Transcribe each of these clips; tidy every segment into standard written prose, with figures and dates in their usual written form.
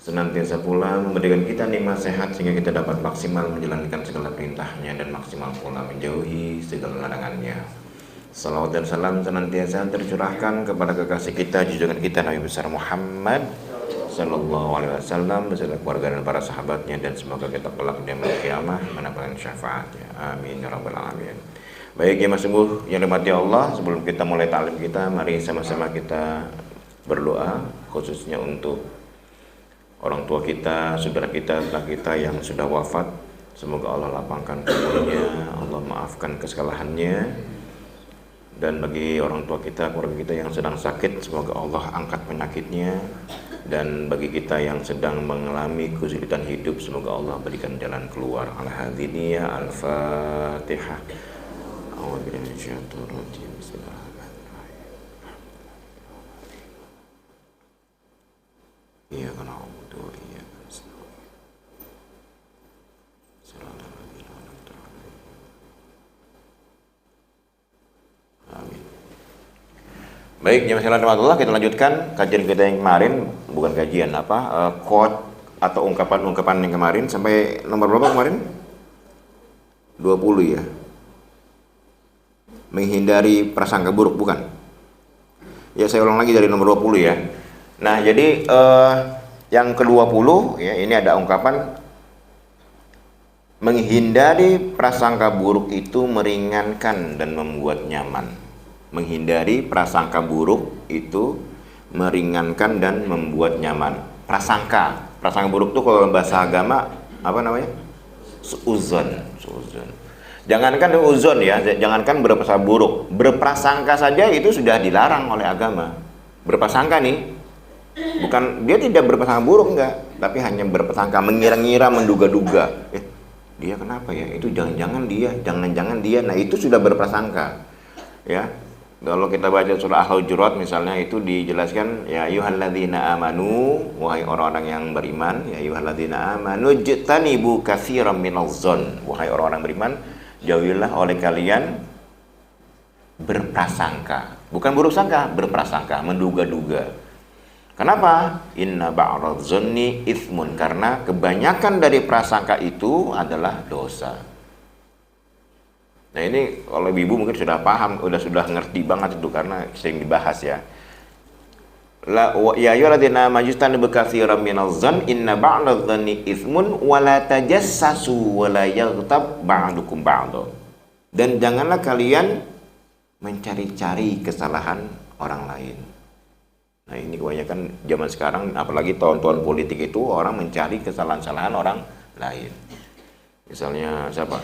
senantiasa pula memberikan kita nikmat sehat sehingga kita dapat maksimal menjalankan segala perintahnya dan maksimal pula menjauhi segala larangannya. Salawat dan salam senantiasa tercurahkan kepada kekasih kita, junjungan kita Nabi besar Muhammad sallallahu alaihi wasallam beserta keluarga dan para sahabatnya, dan semoga kita kelak di yaumil qiyamah mendapatkan syafaatnya. Amin ya rabbal alamin. Baik ya Mas Sungguh yang dirahmati Allah, sebelum kita mulai ta'lim kita, mari sama-sama kita berdoa khususnya untuk orang tua kita, saudara kita, tetangga kita yang sudah wafat. Semoga Allah lapangkan kuburnya, Allah maafkan kesalahannya. Dan bagi orang tua kita, keluarga kita yang sedang sakit, semoga Allah angkat penyakitnya. Dan bagi kita yang sedang mengalami kesulitan hidup, semoga Allah berikan jalan keluar. Al-Hadiniyah, Al-Fatihah. A'udzubillahi minasyaitonir rajim. Bismillahirrahmanirrahim. Iyyaka na'budu wa iyyaka nasta'in. Shiratal ladzina an'amta 'alaihim. Amin. Baik, jemaah sekalian rahmatullah, kita lanjutkan kajian kita yang kemarin, bukan kajian quote atau ungkapan-ungkapan yang kemarin sampai nomor berapa kemarin? 20 ya. Menghindari prasangka buruk, bukan? Ya, saya ulang lagi dari nomor 20 ya. Nah, jadi yang ke-20 ya, ini ada ungkapan menghindari prasangka buruk itu meringankan dan membuat nyaman. Menghindari prasangka buruk itu meringankan dan membuat nyaman. Prasangka buruk itu kalau bahasa agama apa namanya? Suuzon. Jangankan uzon ya, jangankan berprasangka buruk, berprasangka saja itu sudah dilarang oleh agama. Berprasangka nih, bukan dia tidak berprasangka buruk enggak, tapi hanya berprasangka, mengira-ngira, menduga-duga. Dia kenapa ya? Itu jangan-jangan dia. Nah, itu sudah berprasangka. Ya. Kalau kita baca surah Al-Hujurat misalnya, itu dijelaskan ya ayyuhalladzina amanu, wahai orang-orang yang beriman, ya ayyuhalladzina amanu jtanibu katsiran minadh-dhon, wahai orang-orang beriman, jauhilah oleh kalian berprasangka. Bukan buruk sangka, berprasangka, menduga-duga. Kenapa? Inna ba'dadh-dhonni itsmun, karena kebanyakan dari prasangka itu adalah dosa. Nah, ini kalau ibu mungkin sudah paham, sudah ngerti banget itu karena sering dibahas ya. La ya ayyuhalladzina majtanibu katsiran minadh-dhon inna ba'dadh-dhonni itsmun wa la tajassasu wa la yaghtab ba'dukum ba'dha. Dan janganlah kalian mencari-cari kesalahan orang lain. Nah, ini kebanyakan zaman sekarang, apalagi tahun-tahun politik itu, orang mencari kesalahan-kesalahan orang lain. Misalnya siapa?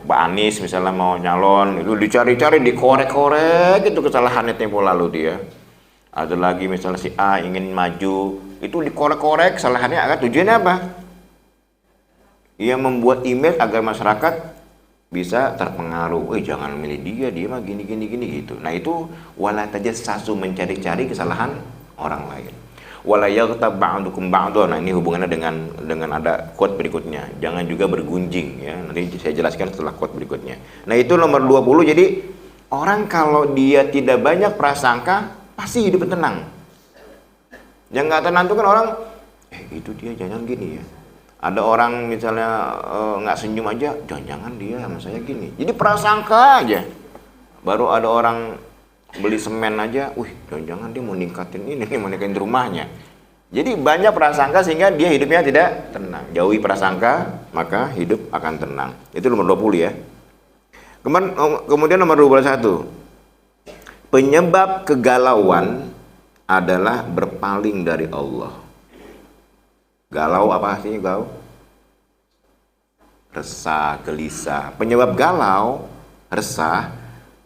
Pak Anies misalnya mau nyalon, itu dicari-cari, dikorek-korek itu kesalahannya tempo lalu dia. Ada lagi misalnya si A ingin maju, itu dikorek-korek kesalahannya, agar tujuannya apa? Ia membuat image agar masyarakat bisa terpengaruh. Jangan milih dia mah gini gitu. Nah, itu wala tajassasu, mencari-cari kesalahan orang lain. Wala yaghtab ba'dukum ba'dha. Nah, ini hubungannya dengan ada quote berikutnya. Jangan juga bergunjing ya. Nanti saya jelaskan setelah quote berikutnya. Nah, itu nomor 20. Jadi orang kalau dia tidak banyak prasangka pasti hidup tenang. Yang nggak tenang itu kan orang itu dia jangan gini ya. Ada orang misalnya nggak senyum aja, jangan dia sama saya gini. Jadi prasangka aja. Baru ada orang beli semen aja, jangan dia mau ningkatin mau ningkatin rumahnya. Jadi banyak prasangka sehingga dia hidupnya tidak tenang. Jauhi prasangka, maka hidup akan tenang. Itu nomor 20 ya. Kemudian nomor 21. Penyebab kegalauan adalah berpaling dari Allah. Galau apa artinya galau? Resah, gelisah. Penyebab galau, resah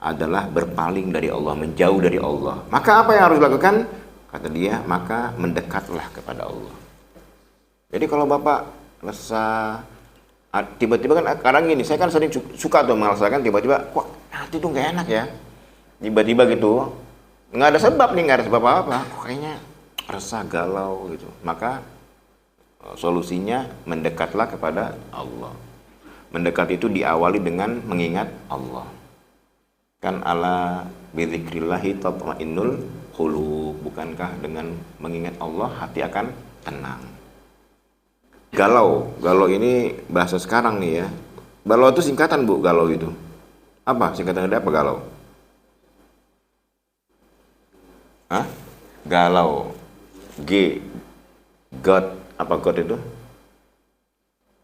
adalah berpaling dari Allah, menjauh dari Allah. Maka apa yang harus dilakukan? Kata dia, maka mendekatlah kepada Allah. Jadi kalau Bapak resah, tiba-tiba kan kadang gini, saya kan sering suka tuh merasakan tiba-tiba, kok hati tuh gak enak ya. Tiba-tiba gitu, nggak ada sebab nih, nggak ada sebab apa-apa, kok kayaknya resah, galau gitu. Maka solusinya mendekatlah kepada Allah. Mendekat itu diawali dengan mengingat Allah. Kan ala Bidzikrillahi tatma'innul qulub. Bukankah dengan mengingat Allah hati akan tenang? Galau, galau ini bahasa sekarang nih ya. Galau itu singkatan Bu, galau itu. Apa singkatan dari apa galau? Hah? Galau. G, God, apa God itu?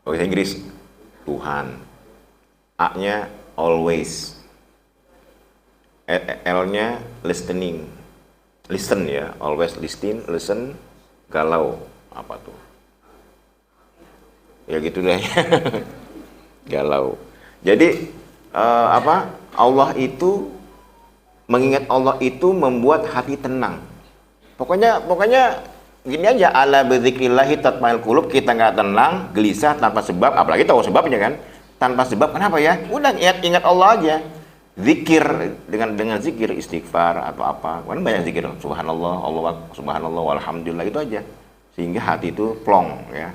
Bahasa Inggris, Tuhan. A-nya always. L-nya listening. Listen ya, always listen, galau. Apa tuh? Ya gitu deh. Galau. Jadi Allah itu, mengingat Allah itu membuat hati tenang. Pokoknya gini aja, ala bidzikrillahi tatma'innul qulub. Kita nggak tenang, gelisah tanpa sebab, apalagi tahu sebabnya kan. Tanpa sebab, kenapa ya? Udah ingat Allah aja. Zikir dengan zikir, istighfar atau apa. Kan banyak zikir, subhanallah, subhanallah, walhamdulillah, itu aja. Sehingga hati itu plong ya.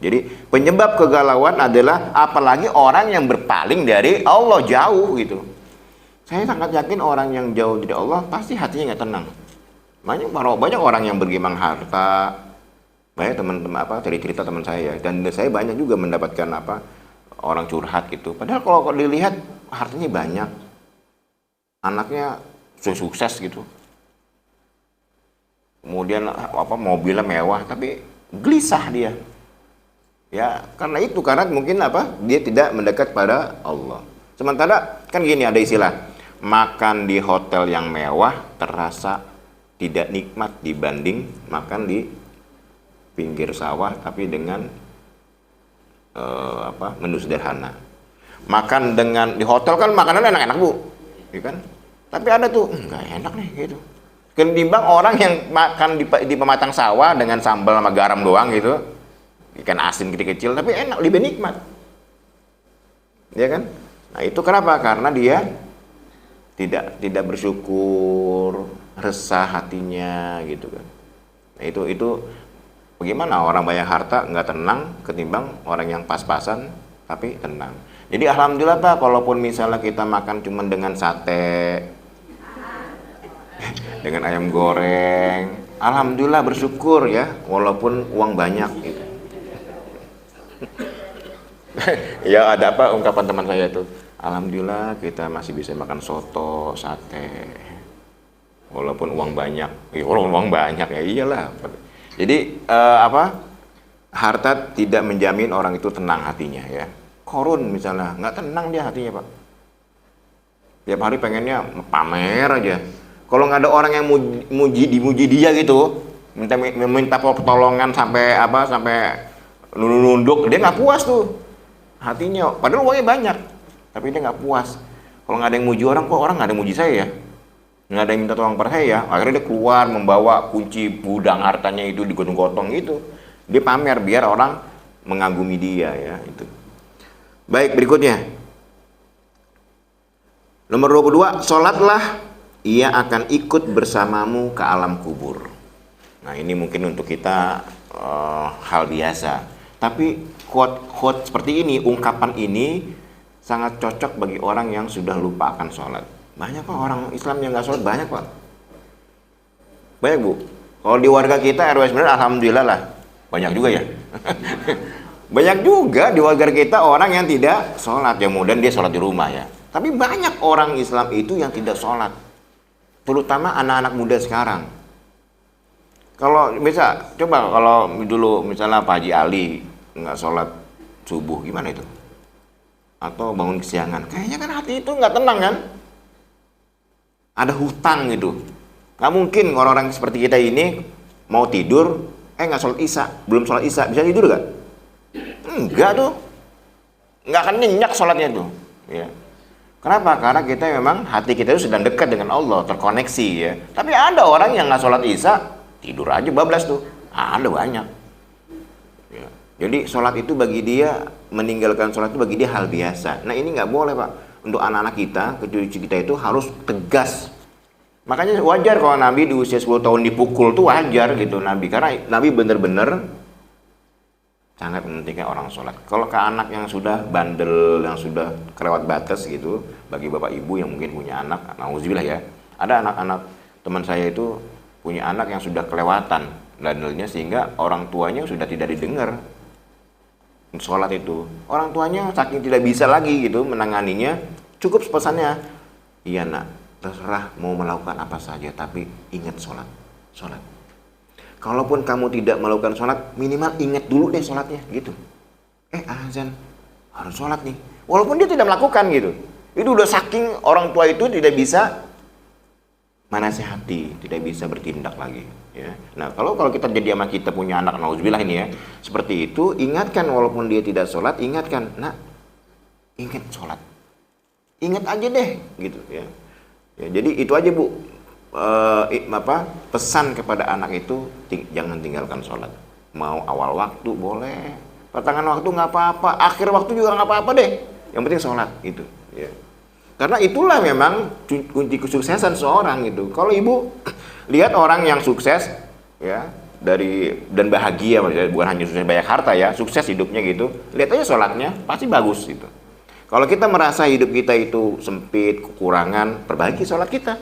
Jadi penyebab kegalauan adalah apalagi orang yang berpaling dari Allah, jauh gitu. Saya sangat yakin orang yang jauh dari Allah pasti hatinya nggak tenang. Banyak orang yang bergimang harta, banyak teman-teman cerita teman saya, dan saya banyak juga mendapatkan orang curhat gitu. Padahal kalau dilihat hartanya banyak, anaknya sukses gitu, kemudian mobilnya mewah, tapi gelisah dia. Ya karena mungkin dia tidak mendekat pada Allah. Sementara kan gini, ada istilah, makan di hotel yang mewah terasa tidak nikmat dibanding makan di pinggir sawah tapi dengan menu sederhana. Makan di hotel kan makanannya enak-enak Bu, ya kan? Tapi ada tuh nggak enak nih gitu. Ketimbang orang yang makan di pematang sawah dengan sambal sama garam doang gitu, ikan asin kecil-kecil tapi enak, lebih nikmat, ya kan? Nah itu kenapa? Karena dia tidak bersyukur, resah hatinya gitu kan. Nah itu bagaimana orang banyak harta nggak tenang ketimbang orang yang pas-pasan tapi tenang. Jadi alhamdulillah Pak, kalaupun misalnya kita makan cuma dengan sate, dengan ayam goreng, alhamdulillah bersyukur ya, walaupun uang banyak gitu. Ya ada ungkapan teman saya tuh, alhamdulillah kita masih bisa makan soto, sate, walaupun uang banyak. Walaupun uang banyak ya iyalah. Jadi harta tidak menjamin orang itu tenang hatinya ya. Korun misalnya nggak tenang dia hatinya Pak. Tiap hari pengennya pamer aja. Kalau nggak ada orang yang dimuji dia gitu, minta pertolongan sampai nunduk, dia nggak puas tuh hatinya. Padahal uangnya banyak, tapi dia nggak puas. Kalau nggak ada yang muji orang, kok orang nggak ada yang muji saya ya? Nggak ada yang minta tolong pada saya ya? Akhirnya dia keluar membawa kunci gudang hartanya itu digotong-gotong gitu. Dia pamer biar orang mengagumi dia ya itu. Baik, berikutnya. Nomor 22, sholatlah, ia akan ikut bersamamu ke alam kubur. Nah ini mungkin untuk kita hal biasa. Tapi quote seperti ini, ungkapan ini sangat cocok bagi orang yang sudah lupa akan sholat. Banyak kok orang Islam yang nggak sholat, banyak Pak. Banyak Bu. Kalau di warga kita RW 9 alhamdulillah lah, banyak juga ya. Banyak juga di warga kita orang yang tidak sholat, ya kemudian dia sholat di rumah ya. Tapi banyak orang Islam itu yang tidak sholat, terutama anak-anak muda sekarang. Kalau coba kalau dulu misalnya Pak Haji Ali nggak sholat subuh, gimana itu? Atau bangun kesiangan, kayaknya kan hati itu nggak tenang kan? Ada hutang gitu. Nggak mungkin orang-orang seperti kita ini mau tidur, nggak sholat isya, belum sholat isya, bisa tidur nggak? Enggak tuh, nggak akan nyenyak sholatnya tuh. Ya. Kenapa? Karena kita memang hati kita itu sedang dekat dengan Allah, terkoneksi ya. Tapi ada orang yang nggak sholat isya, tidur aja bablas tuh. Ada banyak. Ya. Jadi sholat itu bagi dia, meninggalkan sholat itu bagi dia hal biasa. Nah ini nggak boleh Pak. Untuk anak-anak kita, cucu kita itu harus tegas. Makanya wajar kalau Nabi di usia 10 tahun dipukul tuh wajar gitu Nabi. Karena Nabi bener-bener sangat mementingkan orang sholat. Kalau ke anak yang sudah bandel, yang sudah kelewat batas gitu, bagi bapak ibu yang mungkin punya anak, nauzubillah ya, Ada anak-anak teman saya itu punya anak yang sudah kelewatan dalilnya, sehingga orang tuanya sudah tidak didengar sholat itu. Orang tuanya saking tidak bisa lagi gitu menanganinya, cukup pesannya, iya nak, terserah mau melakukan apa saja, tapi ingat sholat. Sholat. Kalaupun kamu tidak melakukan sholat, minimal ingat dulu deh sholatnya gitu. Azan, harus sholat nih. Walaupun dia tidak melakukan gitu. Itu udah saking orang tua itu tidak bisa menasihati, tidak bisa bertindak lagi. Ya. Nah, kalau kita jadi sama kita punya anak, nauzubillah ini ya, seperti itu, ingatkan walaupun dia tidak sholat, ingatkan, nak, ingat sholat. Ingat aja deh, gitu ya. Ya, jadi itu aja Bu, pesan kepada anak itu, jangan tinggalkan sholat. Mau awal waktu boleh, pertengahan waktu nggak apa-apa, akhir waktu juga nggak apa-apa deh. Yang penting sholat gitu. Ya. Karena itulah memang kunci kesuksesan seorang gitu. Kalau ibu lihat orang yang sukses, ya dan bahagia, bukan hanya sukses banyak harta ya, sukses hidupnya gitu. Lihat aja sholatnya, pasti bagus gitu. Kalau kita merasa hidup kita itu sempit, kekurangan, perbaiki sholat kita.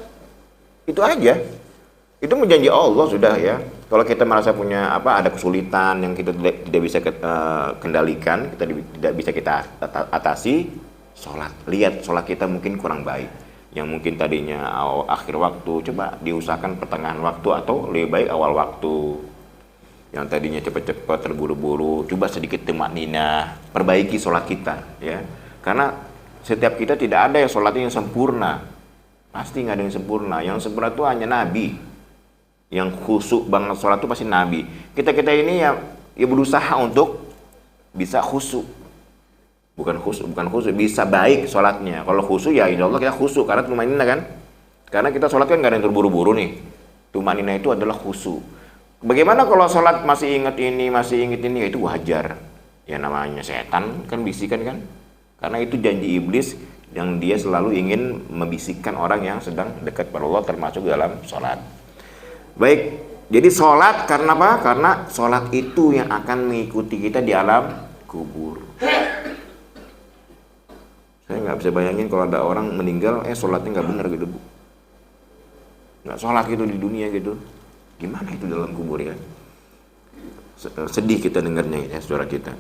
Itu aja. Itu menjanji Allah sudah ya. Kalau kita merasa punya ada kesulitan yang kita tidak bisa kendalikan, kita tidak bisa kita atasi, sholat. Lihat sholat kita mungkin kurang baik. Yang mungkin tadinya akhir waktu, coba diusahakan pertengahan waktu atau lebih baik awal waktu. Yang tadinya cepat-cepat terburu-buru, coba sedikit tumakninah, perbaiki sholat kita ya. Karena setiap kita tidak ada yang sholatnya yang sempurna. Pasti nggak ada yang sempurna. Yang sempurna itu hanya Nabi. Yang khusyuk banget sholat itu pasti Nabi. Kita ini ya berusaha untuk bisa khusyuk. Bukan khusyuk, bisa baik sholatnya. Kalau khusyuk ya insya Allah kita khusyuk, karena tumanina kan. Karena kita sholat kan nggak ada yang terburu-buru nih. Tumanina itu adalah khusyuk. Bagaimana kalau sholat masih ingat ini, ya itu wajar. Ya namanya setan kan bisikan kan. Karena itu janji iblis yang dia selalu ingin membisikkan orang yang sedang dekat pada Allah, termasuk dalam sholat. Baik, jadi sholat karena apa? Karena sholat itu yang akan mengikuti kita di alam kubur. Saya nggak bisa bayangin kalau ada orang meninggal, sholatnya nggak benar gitu Bu. Nggak sholat gitu di dunia gitu. Gimana itu dalam kubur ya? Sedih kita dengarnya ya saudara kita.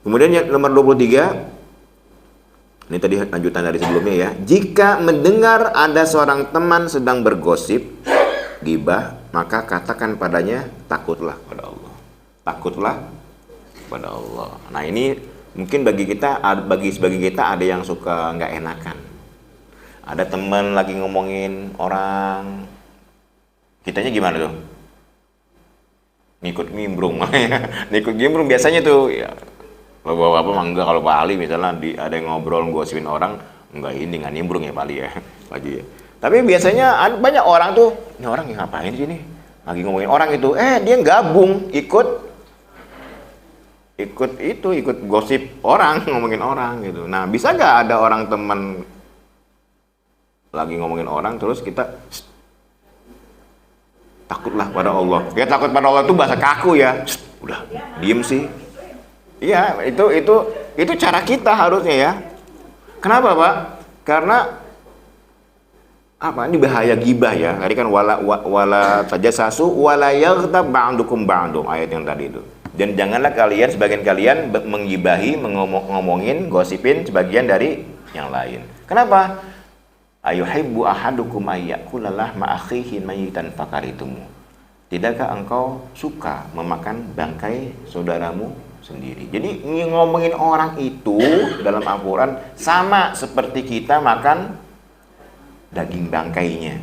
Kemudian yang nomor 23, ini tadi lanjutan dari sebelumnya ya. Jika mendengar ada seorang teman sedang bergosip, gibah, maka katakan padanya, takutlah pada Allah. Takutlah pada Allah. Nah ini mungkin bagi sebagian kita ada yang suka nggak enakan. Ada teman lagi ngomongin orang, kitanya gimana tuh? Ngikut nimbrung. Ngikut nimbrung biasanya tuh ya. Kalau bapak mah enggak, kalau Pak Ali misalnya ada yang ngobrol gosipin orang, enggak nimbrung ya Pak Ali ya. Lagi ya. Tapi biasanya banyak orang tuh, ini orang yang ngapain sih nih? Lagi ngomongin orang itu, dia gabung ikut gosip orang, ngomongin orang gitu. Nah, bisa nggak ada orang teman lagi ngomongin orang terus kita takutlah pada Allah. Ya takut pada Allah itu bahasa kaku ya. Udah, diem sih. Iya, itu cara kita harusnya ya. Kenapa Pak? Karena ini bahaya gibah ya. Tadi kan wala tajassasu wala yaghtab ba'dukum ba'dum, ayat yang tadi itu. Dan janganlah sebagian kalian menggibahi, ngomongin, gosipin sebagian dari yang lain. Kenapa? Ayuhibbu ahadukum ayyakula lahma akhihi mayitan fakaritumu. Tidakkah engkau suka memakan bangkai saudaramu sendiri? Jadi ngomongin orang itu dalam Al-Quran sama seperti kita makan daging bangkainya.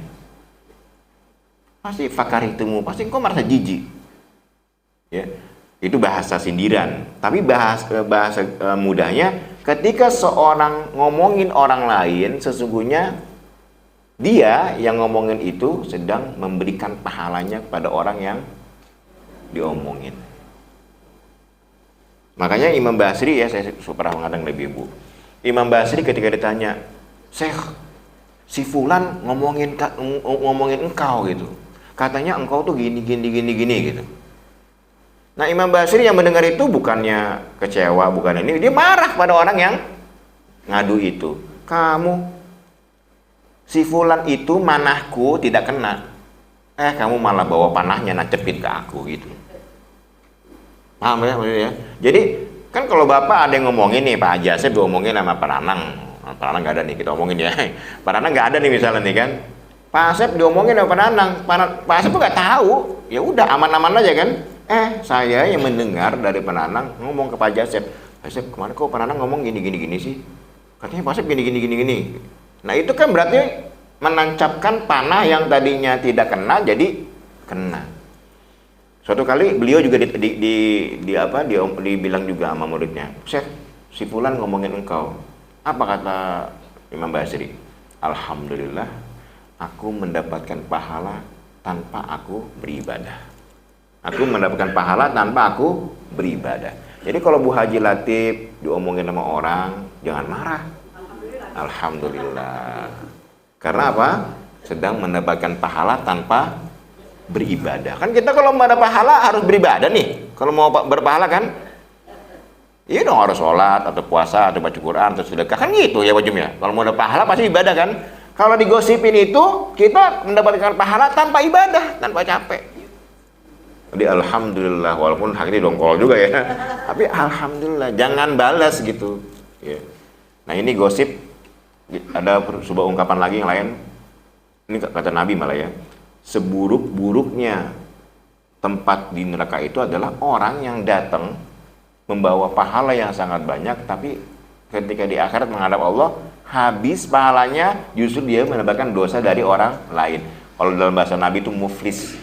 Pasti fakaritumu, pasti engkau merasa jijik. Ya, itu bahasa sindiran. Tapi bahasa mudahnya, ketika seorang ngomongin orang lain, sesungguhnya dia yang ngomongin itu sedang memberikan pahalanya kepada orang yang diomongin. Makanya Imam Basri ya, saya pernah mengatakan lebih Bu. Imam Basri ketika ditanya, Syekh, si Fulan ngomongin engkau gitu. Katanya engkau tuh gini gitu. Nah Imam Basri yang mendengar itu bukannya kecewa, bukan ini. Dia marah pada orang yang ngadu itu. Kamu si fulan itu manahku tidak kena, kamu malah bawa panahnya nacepin ke aku gitu. Paham ya maksudnya? Jadi kan kalau bapak ada yang ngomongin nih, Pak Haji Asep ngomongin sama Pak Nanang, Pak Nanang nggak ada nih, kita omongin ya. Pak Nanang nggak ada nih misalnya nih kan, Pak Asep diomongin sama Pak Nanang, Pak Asep nggak tahu, ya udah aman-aman aja kan. Saya yang mendengar dari Pak Nanang ngomong ke Pak Haji Asep, Asep kemana kok Pak Nanang ngomong gini sih, katanya Pak Asep gini. Nah itu kan berarti menancapkan panah yang tadinya tidak kena jadi kena. Suatu kali beliau juga dibilang juga sama muridnya, Syekh, si fulan ngomongin engkau. Apa kata Imam Basri? Alhamdulillah, aku mendapatkan pahala tanpa aku beribadah. Aku mendapatkan pahala tanpa aku beribadah. Jadi kalau Bu Haji Latif diomongin sama orang, jangan marah. Alhamdulillah. Karena apa? Sedang mendapatkan pahala tanpa beribadah. Kan kita kalau mau ada pahala harus beribadah nih. Kalau mau berpahala kan, iya dong harus sholat atau puasa atau baca Quran atau sedekah kan gitu ya wajibnya. Kalau mau ada pahala pasti ibadah kan. Kalau digosipin itu kita mendapatkan pahala tanpa ibadah, tanpa capek. Jadi alhamdulillah, walaupun hak ini dongkol juga ya. Tapi alhamdulillah, jangan balas gitu. Ya. Nah ini gosip, ada sebuah ungkapan lagi yang lain. Ini kata Nabi malah ya. Seburuk-buruknya tempat di neraka itu adalah orang yang datang membawa pahala yang sangat banyak, tapi ketika di akhirat menghadap Allah, habis pahalanya justru dia mendapatkan dosa dari orang lain. Kalau dalam bahasa Nabi itu muflis.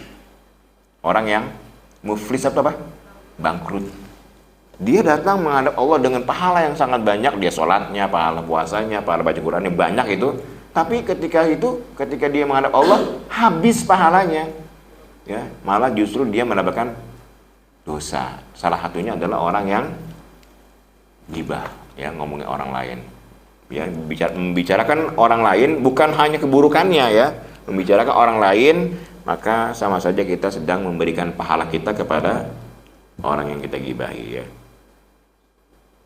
Orang yang muflis apa? Bangkrut. Dia datang menghadap Allah dengan pahala yang sangat banyak, dia sholatnya, pahala puasanya, pahala baca Qurannya banyak itu. Tapi ketika dia menghadap Allah, habis pahalanya, ya malah justru dia mendapatkan dosa. Salah satunya adalah orang yang ghibah, ya ngomongin orang lain, ya membicarakan orang lain bukan hanya keburukannya ya, membicarakan orang lain, maka sama saja kita sedang memberikan pahala kita kepada orang yang kita gibahi ya.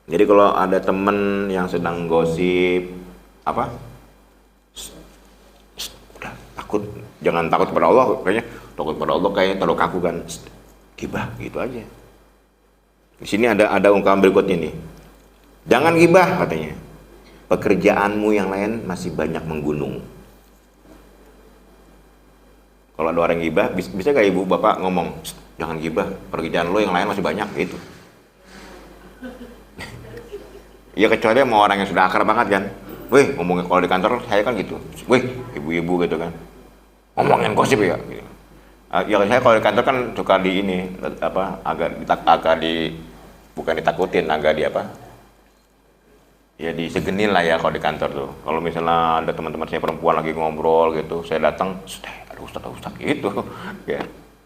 Jadi kalau ada teman yang sedang gosip takut, jangan takut kepada Allah, kayaknya takut kepada Allah kayaknya terlalu kaku kan, gibah gitu aja. Di sini ada ungkapan berikutnya nih, jangan gibah katanya, pekerjaanmu yang lain masih banyak menggunung. Kalau ada orang gibah, bisa gak ibu bapak ngomong, jangan gibah, pekerjaan lo yang lain masih banyak gitu. Ya kecuali sama orang yang sudah akrab banget kan, weh ngomongin kalau di kantor saya kan gitu, weh ibu-ibu gitu kan, ngomongin gosip ya gitu. Ya saya kalau di kantor kan suka di ini bukan ditakutin, agak ya disegenin lah ya kalau di kantor tuh. Kalau misalnya ada teman-teman saya perempuan lagi ngobrol gitu, saya datang, ada ustaz gitu ya,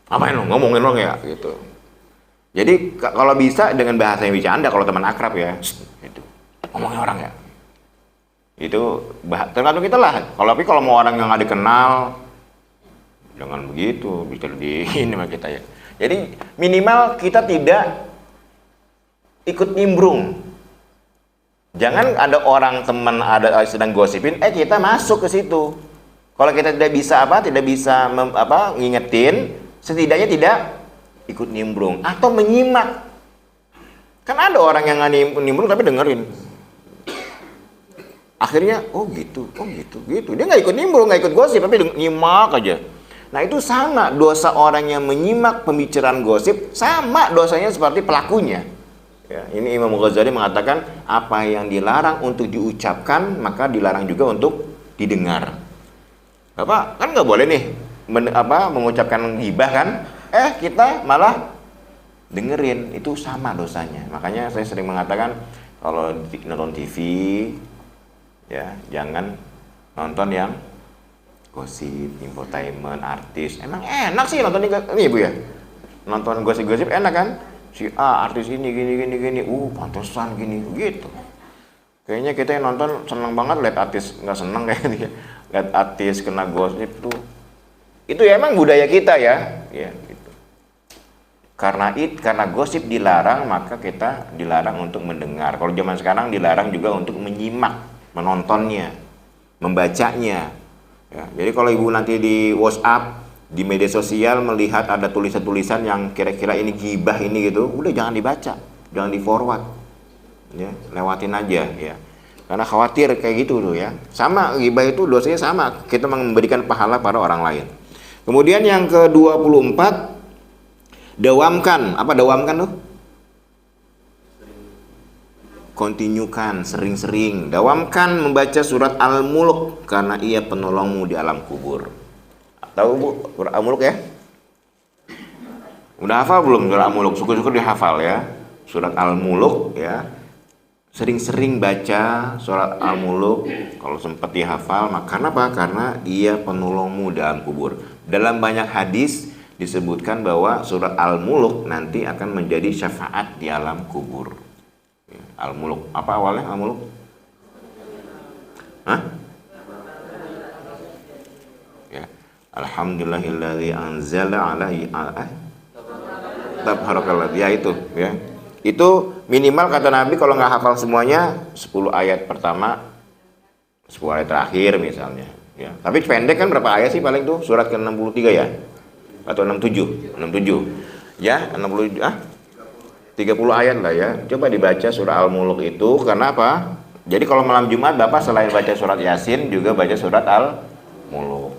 ngapain lo ngomongin lo ya gitu. Jadi kalau bisa dengan bahasa yang bercanda, kalau teman akrab ya itu ngomongin orang ya, itu tergantung kita lah. Kalau mau orang yang nggak dikenal, jangan begitu, bisa di ini sama kita ya. Jadi minimal kita tidak ikut nimbrung. Jangan ada orang teman ada sedang gosipin, kita masuk ke situ. Kalau kita tidak bisa ngingetin, setidaknya tidak ikut nimbrung atau menyimak. Kan ada orang yang nggak nimbrung tapi dengerin. Akhirnya gitu. Dia nggak ikut nimbrung, nggak ikut gosip, tapi nyimak aja. Nah itu sama dosa orang yang menyimak pembicaraan gosip, sama dosanya seperti pelakunya. Ya, ini Imam Ghazali mengatakan apa yang dilarang untuk diucapkan maka dilarang juga untuk didengar. Bapak kan nggak boleh nih mengucapkan ghibah kan? Kita malah dengerin, itu sama dosanya. Makanya saya sering mengatakan kalau nonton TV ya jangan nonton yang gosip, infotainment, artis. Emang enak sih nonton ini Ibu ya? Nonton gosip-gosip enak kan? Si A artis ini gini, pantesan gini gitu. Kayaknya kita yang nonton seneng banget lihat artis, nggak seneng kayaknya lihat artis kena gosip tuh. Itu ya emang budaya kita ya gitu. Karena gosip dilarang, maka kita dilarang untuk mendengar. Kalau zaman sekarang dilarang juga untuk menyimak, menontonnya, membacanya. Ya, jadi kalau ibu nanti di WhatsApp, di media sosial melihat ada tulisan-tulisan yang kira-kira ini gibah ini gitu, udah jangan dibaca, jangan di forward, ya, lewatin aja ya. Karena khawatir kayak gitu tuh ya. Sama gibah itu dosanya sama, kita memberikan pahala pada orang lain. Kemudian yang ke-24, dawamkan. Apa dawamkan tuh? Kontinyukan, sering-sering. Dawamkan membaca surat Al-Mulk karena ia penolongmu di alam kubur. Tahu Bu, surat Al-Mulk ya? Udah hafal belum surat Al-Mulk? Syukur-syukur dihafal ya. Surat Al-Mulk ya. Sering-sering baca surat Al-Mulk kalau sempat dihafal. Maka kenapa? Karena ia penolongmu dalam kubur. Dalam banyak hadis disebutkan bahwa surat Al-Mulk nanti akan menjadi syafaat di alam kubur. Al-Mulk, apa awalnya Al-Mulk? Hah? Ya. Alhamdulillahilladzi anzala alaihi tabarakallah. Ya itu ya. Itu minimal kata Nabi kalau nggak hafal semuanya 10 ayat pertama, 10 ayat terakhir misalnya ya. Tapi pendek kan berapa ayat sih paling tuh? Surat ke-63 ya? Atau 67? 67 ya, 60 30 ayat lah ya. Coba dibaca surah Al-Mulk itu. Karena apa? Jadi kalau malam Jumat Bapak selain baca surat Yasin juga baca surat Al-Mulk.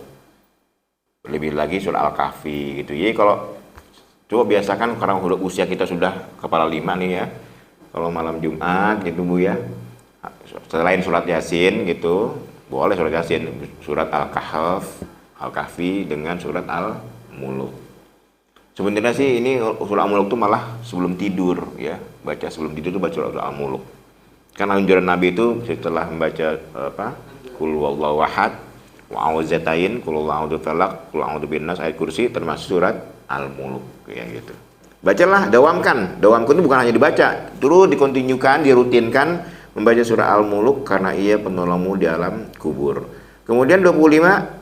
Lebih lagi surat Al-Kahfi gitu. Jadi kalau coba biasakan, karena usia kita sudah kepala 5 nih ya. Kalau malam Jumat gitu Bu ya, selain surat Yasin gitu, boleh surat Yasin, surat Al-Kahf, Al-Kahfi dengan surat Al-Mulk. Sebenarnya sih ini surah Al-Mulk tuh malah sebelum tidur ya. Baca sebelum tidur tuh baca surah Al-Mulk. Karena anjuran Nabi itu setelah membaca Qul huwallahu ahad, wa'awzatain, Qul huwallahu falaq, Qul a'udzu binnas, ayat kursi termasuk surat Al-Mulk ya gitu. Bacalah, dawamkan. Dawamkan itu bukan hanya dibaca, terus dikontinyukan, dirutinkan membaca surah Al-Mulk karena ia penolongmu di alam kubur. Kemudian 25,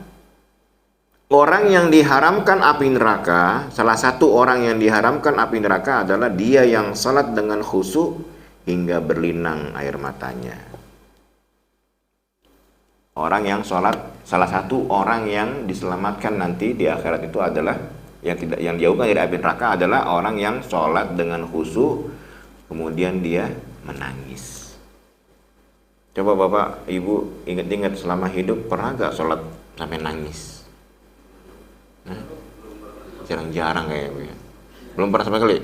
orang yang diharamkan api neraka, salah satu orang yang diharamkan api neraka adalah dia yang salat dengan khusyuk hingga berlinang air matanya. Orang yang sholat, salah satu orang yang diselamatkan nanti di akhirat itu adalah yang dijauhkan dari api neraka adalah orang yang sholat dengan khusyuk kemudian dia menangis. Coba Bapak Ibu ingat-ingat selama hidup pernah gak sholat sampai nangis? Nah, jarang-jarang kayaknya. Belum pernah sama kali?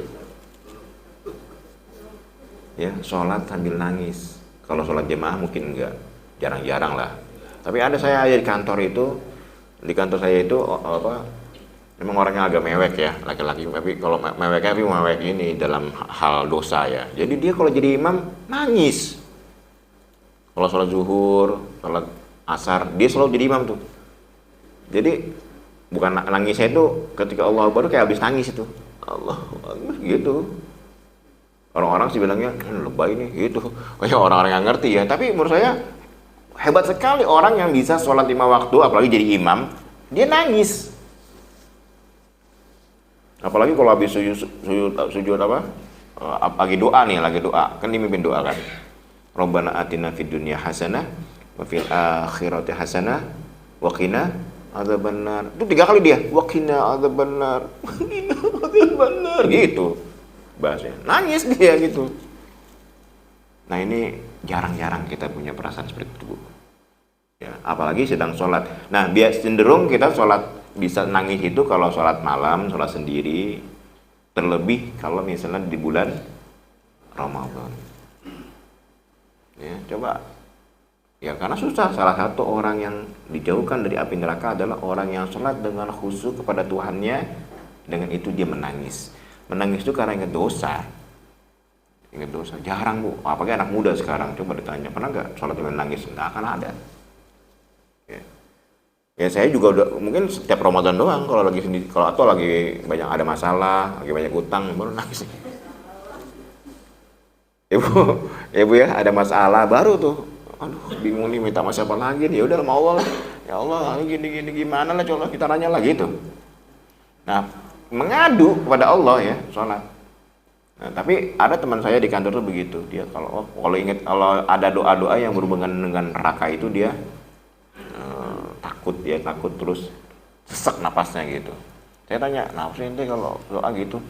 Ya, sholat sambil nangis. Kalau sholat jemaah mungkin enggak, jarang-jarang lah. Tapi ada saya di kantor itu, di kantor saya itu memang orangnya agak mewek ya, laki-laki. Tapi kalau meweknya, tapi mewek ini dalam hal dosa ya. Jadi dia kalau jadi imam nangis. Kalau sholat zuhur, sholat asar, dia selalu jadi imam tuh. Jadi bukan nangisnya itu ketika Allah baru kayak habis nangis itu. Allah gitu. Orang-orang sih bilangnya lebay nih gitu. Kayak orang-orang yang ngerti ya. Tapi menurut saya hebat sekali orang yang bisa sholat 5 waktu, apalagi jadi imam, dia nangis. Apalagi kalau habis sujud lagi doa nih, lagi doa. Kan dimimpin doa kan. Rabbana atina fid dunya hasanah wa fil akhirati hasanah wa qina adzabannar. Itu 3 kali dia. Wa qina adzabannar. Wa qina adzabannar gitu. Bahasanya. Nangis dia gitu. Nah, ini jarang-jarang kita punya perasaan seperti itu, Bu. Ya, apalagi sedang sholat. Nah, cenderung kita sholat bisa nangis itu kalau sholat malam, sholat sendiri. Terlebih kalau misalnya di bulan Ramadan. Ya, coba. Ya, karena susah. Salah satu orang yang dijauhkan dari api neraka adalah orang yang sholat dengan khusyuk kepada Tuhannya. Dengan itu dia menangis. Menangis itu karena ingat dosa. Ingat dosa. Jarang, Bu. Apalagi anak muda sekarang. Coba ditanya, pernah nggak sholat dengan nangis? Nggak akan ada. Ya saya juga udah mungkin setiap Ramadan doang kalau lagi sendiri, kalau atau lagi banyak ada masalah, lagi banyak utang baru nangis. Ya Bu ya, ada masalah baru tuh. Aduh, bingung nih minta sama siapa lagi nih. Ya udah sama Allah lah. Ya Allah, gini gimana lah, coba kita nanya lagi gitu. Nah, mengadu kepada Allah ya, sholat. Nah, tapi ada teman saya di kantor tuh begitu. Dia kalau ingat, kalau ada doa-doa yang berhubungan dengan neraka itu dia takut, dia takut terus sesak napasnya gitu. Saya tanya, nah ente kalau doa gitu?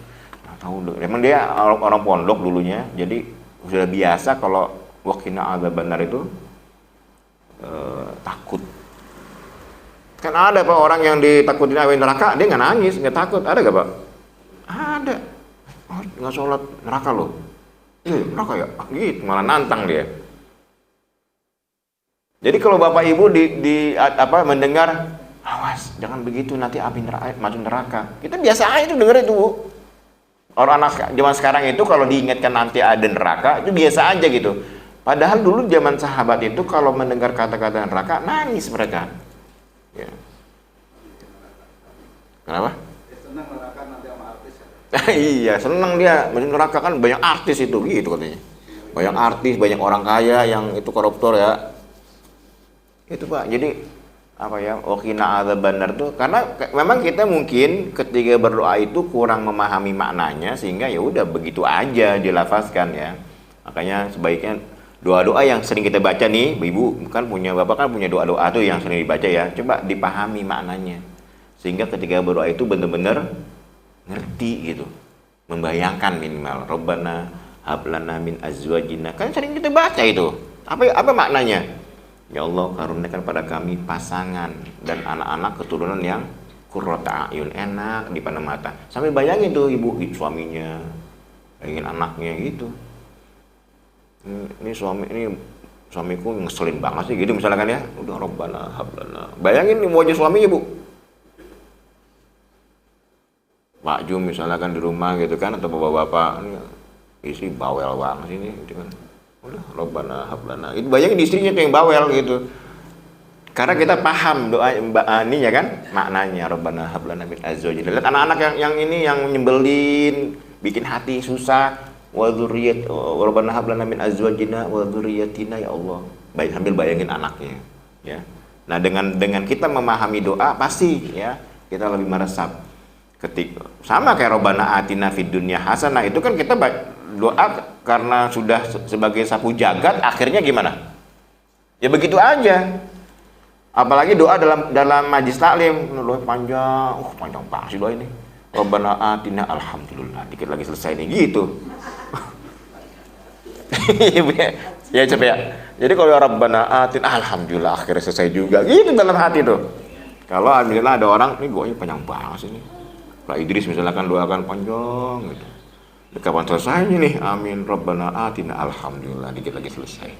Nah, tahu dong. Emang dia orang pondok dulunya, jadi sudah biasa kalau waqina adzabannar itu takut. Kan ada Pak orang yang ditakutin api neraka, dia nggak nangis, nggak takut. Ada nggak Pak? Ada. Oh, nggak sholat neraka loh. Neraka ya? Gitu, malah nantang dia. Jadi kalau Bapak Ibu mendengar, awas, jangan begitu nanti api neraka, masuk neraka. Kita biasa aja itu denger itu, Bu. Orang anak zaman sekarang itu kalau diingatkan nanti ada neraka, itu biasa aja gitu. Padahal dulu zaman sahabat itu kalau mendengar kata-kata neraka, nangis mereka. Ya. Kenapa? Senang neraka nanti sama artis. Iya, senang dia. Masuk neraka kan banyak artis itu, gitu katanya. Banyak artis, banyak orang kaya yang itu koruptor ya. Itu Pak, jadi apa ya, waqina adzabannar tuh karena memang kita mungkin ketika berdoa itu kurang memahami maknanya sehingga ya udah begitu aja dilafazkan ya. Makanya sebaiknya doa-doa yang sering kita baca nih, Ibu kan punya, Bapak kan punya doa-doa tuh yang sering dibaca ya. Coba dipahami maknanya. Sehingga ketika berdoa itu benar-benar ngerti gitu. Membayangkan minimal Rabbana hablana min azwajina. Kan sering kita baca itu. Apa maknanya? Ya Allah, karuniakan pada kami pasangan dan anak-anak keturunan yang qurrata a'yun, enak dipandang mata. Sampai bayangin tuh ibu suaminya, bayangin anaknya gitu. Ini suamiku ngeselin banget sih gitu misalkan ya. Udah Rabbana hablana. Bayangin nih wajah suaminya, Bu. Pak Jum misalkan di rumah gitu kan, atau bapak-bapak, ini istri bawel banget ini gitu kan. Udah Rabbana hablana. Itu bayangin istrinya tuh yang bawel gitu. Karena kita paham doa ini ya kan, maknanya Rabbana hablana min azwajina. Lihat anak-anak yang ini yang nyebelin, bikin hati susah. Wa dzurriyyat Rabbana hablana min azwajina wa dzurriyyatina ya Allah. Baik, sambil bayangin anaknya ya. Nah, dengan kita memahami doa pasti ya kita lebih meresap. Ketika sama kayak Rabbana atina fid dunya hasanah, itu kan kita doa karena sudah sebagai sapu jagat, akhirnya gimana? Ya begitu aja. Apalagi doa dalam majlis taklim, doa panjang, panjang banget sih doa ini. Rabbana atina, alhamdulillah, dikit lagi selesai nih gitu. Ya coba ya. Jadi kalau Rabbana atina, alhamdulillah, akhirnya selesai juga. Gitu dalam hati tuh. Kalau alhamdulillah ada orang, ini doanya panjang banget sih ini. Pak Idris misalkan doakan panjang gitu. Kapan selesainya nih? Amin. Rabbana atina, alhamdulillah, dikit lagi selesai.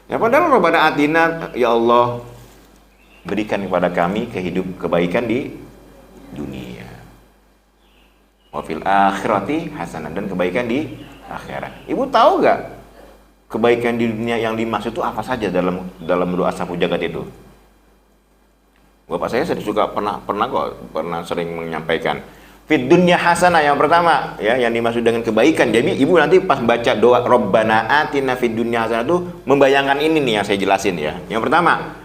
Ya padahal Rabbana atina, ya Allah, berikan kepada kami kebaikan di dunia. Wa fil akhirati hasanah, dan kebaikan di akhirat. Ibu tahu nggak kebaikan di dunia yang dimaksud itu apa saja dalam doa sapu jagat itu? Bapak saya juga pernah sering menyampaikan. Fid dunya hasanah yang pertama ya, yang dimaksud dengan kebaikan. Jadi ibu nanti pas baca doa Rabbana atina fid dunya hasanah itu membayangkan ini nih yang saya jelasin ya. Yang pertama,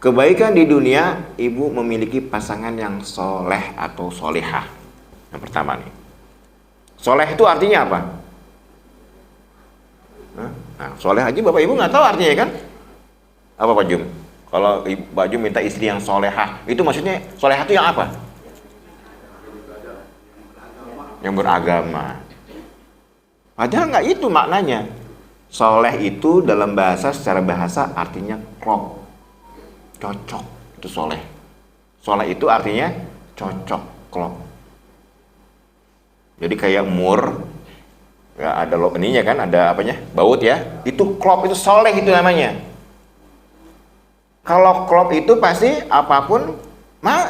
kebaikan di dunia, ibu memiliki pasangan yang soleh atau solehah. Yang pertama nih. Soleh itu artinya apa? Nah, soleh aja Bapak Ibu nggak tahu artinya ya kan? Apa Pak Jum? Kalau Pak Jum minta istri yang solehah, itu maksudnya solehah itu yang apa? Yang beragama. Padahal nggak itu maknanya. Soleh itu dalam secara bahasa artinya klop, cocok, itu soleh. Soleh itu artinya cocok, klop. Jadi kayak mur, ya ada ininya kan, ada apanya, baut ya. Itu klop, itu soleh itu namanya. Kalau klop itu pasti apapun,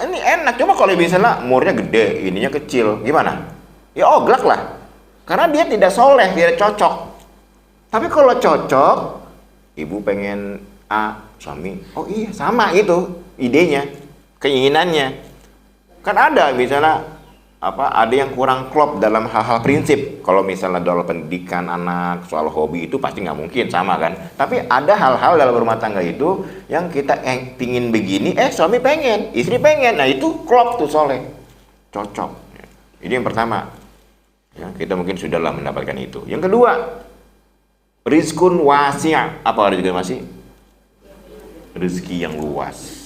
ini enak. Coba kalau misalnya murnya gede, ininya kecil, gimana? Ya oglak lah. Karena dia tidak soleh, tidak cocok. Tapi kalau cocok, ibu pengen A, suami, oh iya sama itu idenya, keinginannya. Kan ada misalnya ada yang kurang klop dalam hal-hal prinsip. Kalau misalnya dalam pendidikan anak, soal hobi itu pasti nggak mungkin sama kan. Tapi ada hal-hal dalam rumah tangga itu yang kita pingin begini, suami pengen, istri pengen. Nah itu klop tuh soleh, cocok. Ini yang pertama. Ya, kita mungkin sudahlah mendapatkan itu. Yang kedua, rizkun wasi'. Apa rizkun wasi'? rezeki yang luas.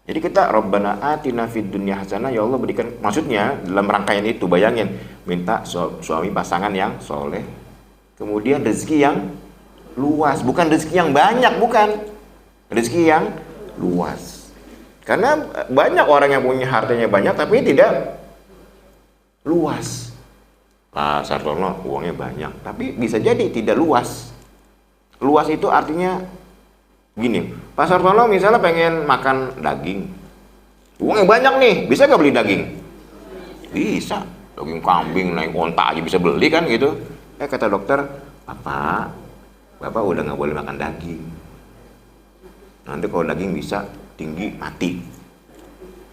Jadi kita Rabbana atina fid dunya hasanah, ya Allah berikan, maksudnya dalam rangkaian itu bayangin minta suami pasangan yang soleh, kemudian rezeki yang luas, bukan rezeki yang banyak, bukan rezeki yang luas. Karena banyak orang yang punya hartanya banyak tapi tidak luas. Pak Sartono uangnya banyak tapi bisa jadi tidak luas. Luas itu artinya gini, Pak Sartono misalnya pengen makan daging, uangnya banyak nih, bisa nggak beli daging? Bisa, daging kambing naik onta aja bisa beli kan gitu. Kata dokter, Bapak udah nggak boleh makan daging. Nanti kalau daging bisa tinggi mati.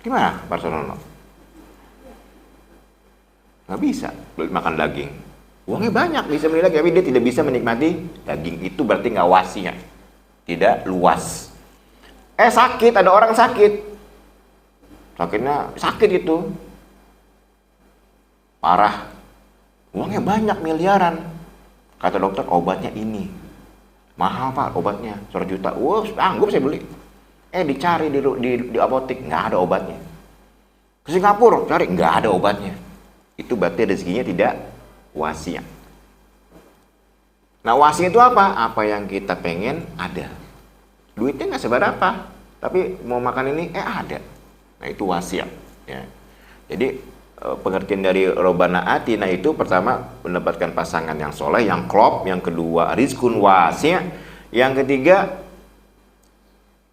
Gimana Pak Sartono? Nggak bisa beli makan daging. Uangnya banyak bisa beli lagi, tapi dia tidak bisa menikmati daging. Itu berarti nggak wasiat, tidak luas. Sakit, ada orang sakit, sakitnya sakit itu parah, uangnya banyak miliaran, kata dokter obatnya ini mahal Pak, obatnya 100 juta, sanggup saya beli. Dicari di apotek nggak ada obatnya, ke Singapura cari nggak ada obatnya. Itu berarti rezekinya tidak wasiat. Nah wasiat itu apa? Apa yang kita pengen ada. Duitnya nggak seberapa, tapi mau makan ini ada. Nah itu wasiat. Ya. Jadi pengertian dari Rabbana atina itu pertama mendapatkan pasangan yang soleh, yang klop. Yang kedua rizkun wasi'. Yang ketiga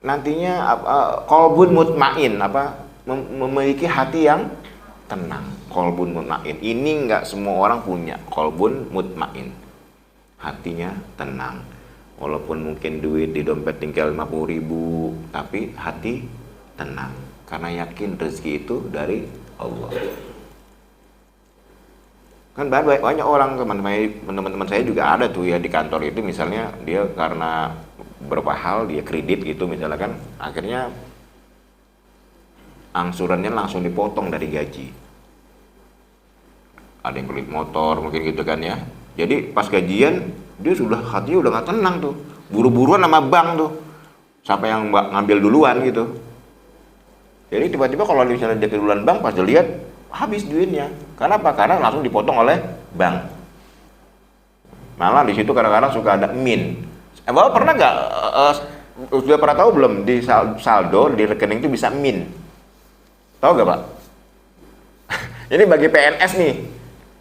nantinya qalbun mutmain, memiliki hati yang tenang. Qalbun mutmain. Ini nggak semua orang punya qalbun mutmain. Hatinya tenang. Walaupun mungkin duit di dompet tinggal 50.000, tapi hati tenang karena yakin rezeki itu dari Allah. Kan banyak orang, teman-teman saya juga ada tuh ya di kantor itu, misalnya dia karena beberapa hal dia kredit gitu misalnya kan, akhirnya angsurannya langsung dipotong dari gaji. Ada yang kredit motor mungkin gitu kan ya. Jadi pas gajian dia hatinya udah nggak tenang tuh, buru-buruan sama bank tuh, siapa yang ngambil duluan gitu. Jadi tiba-tiba kalau misalnya dia keduluan bank, pas dilihat habis duitnya. Karena apa? Karena langsung dipotong oleh bank. Malah di situ kadang-kadang suka ada min. Bapak pernah nggak? Sudah pernah tahu belum di saldo di rekening itu bisa min? Tahu nggak Pak? Ini bagi PNS nih.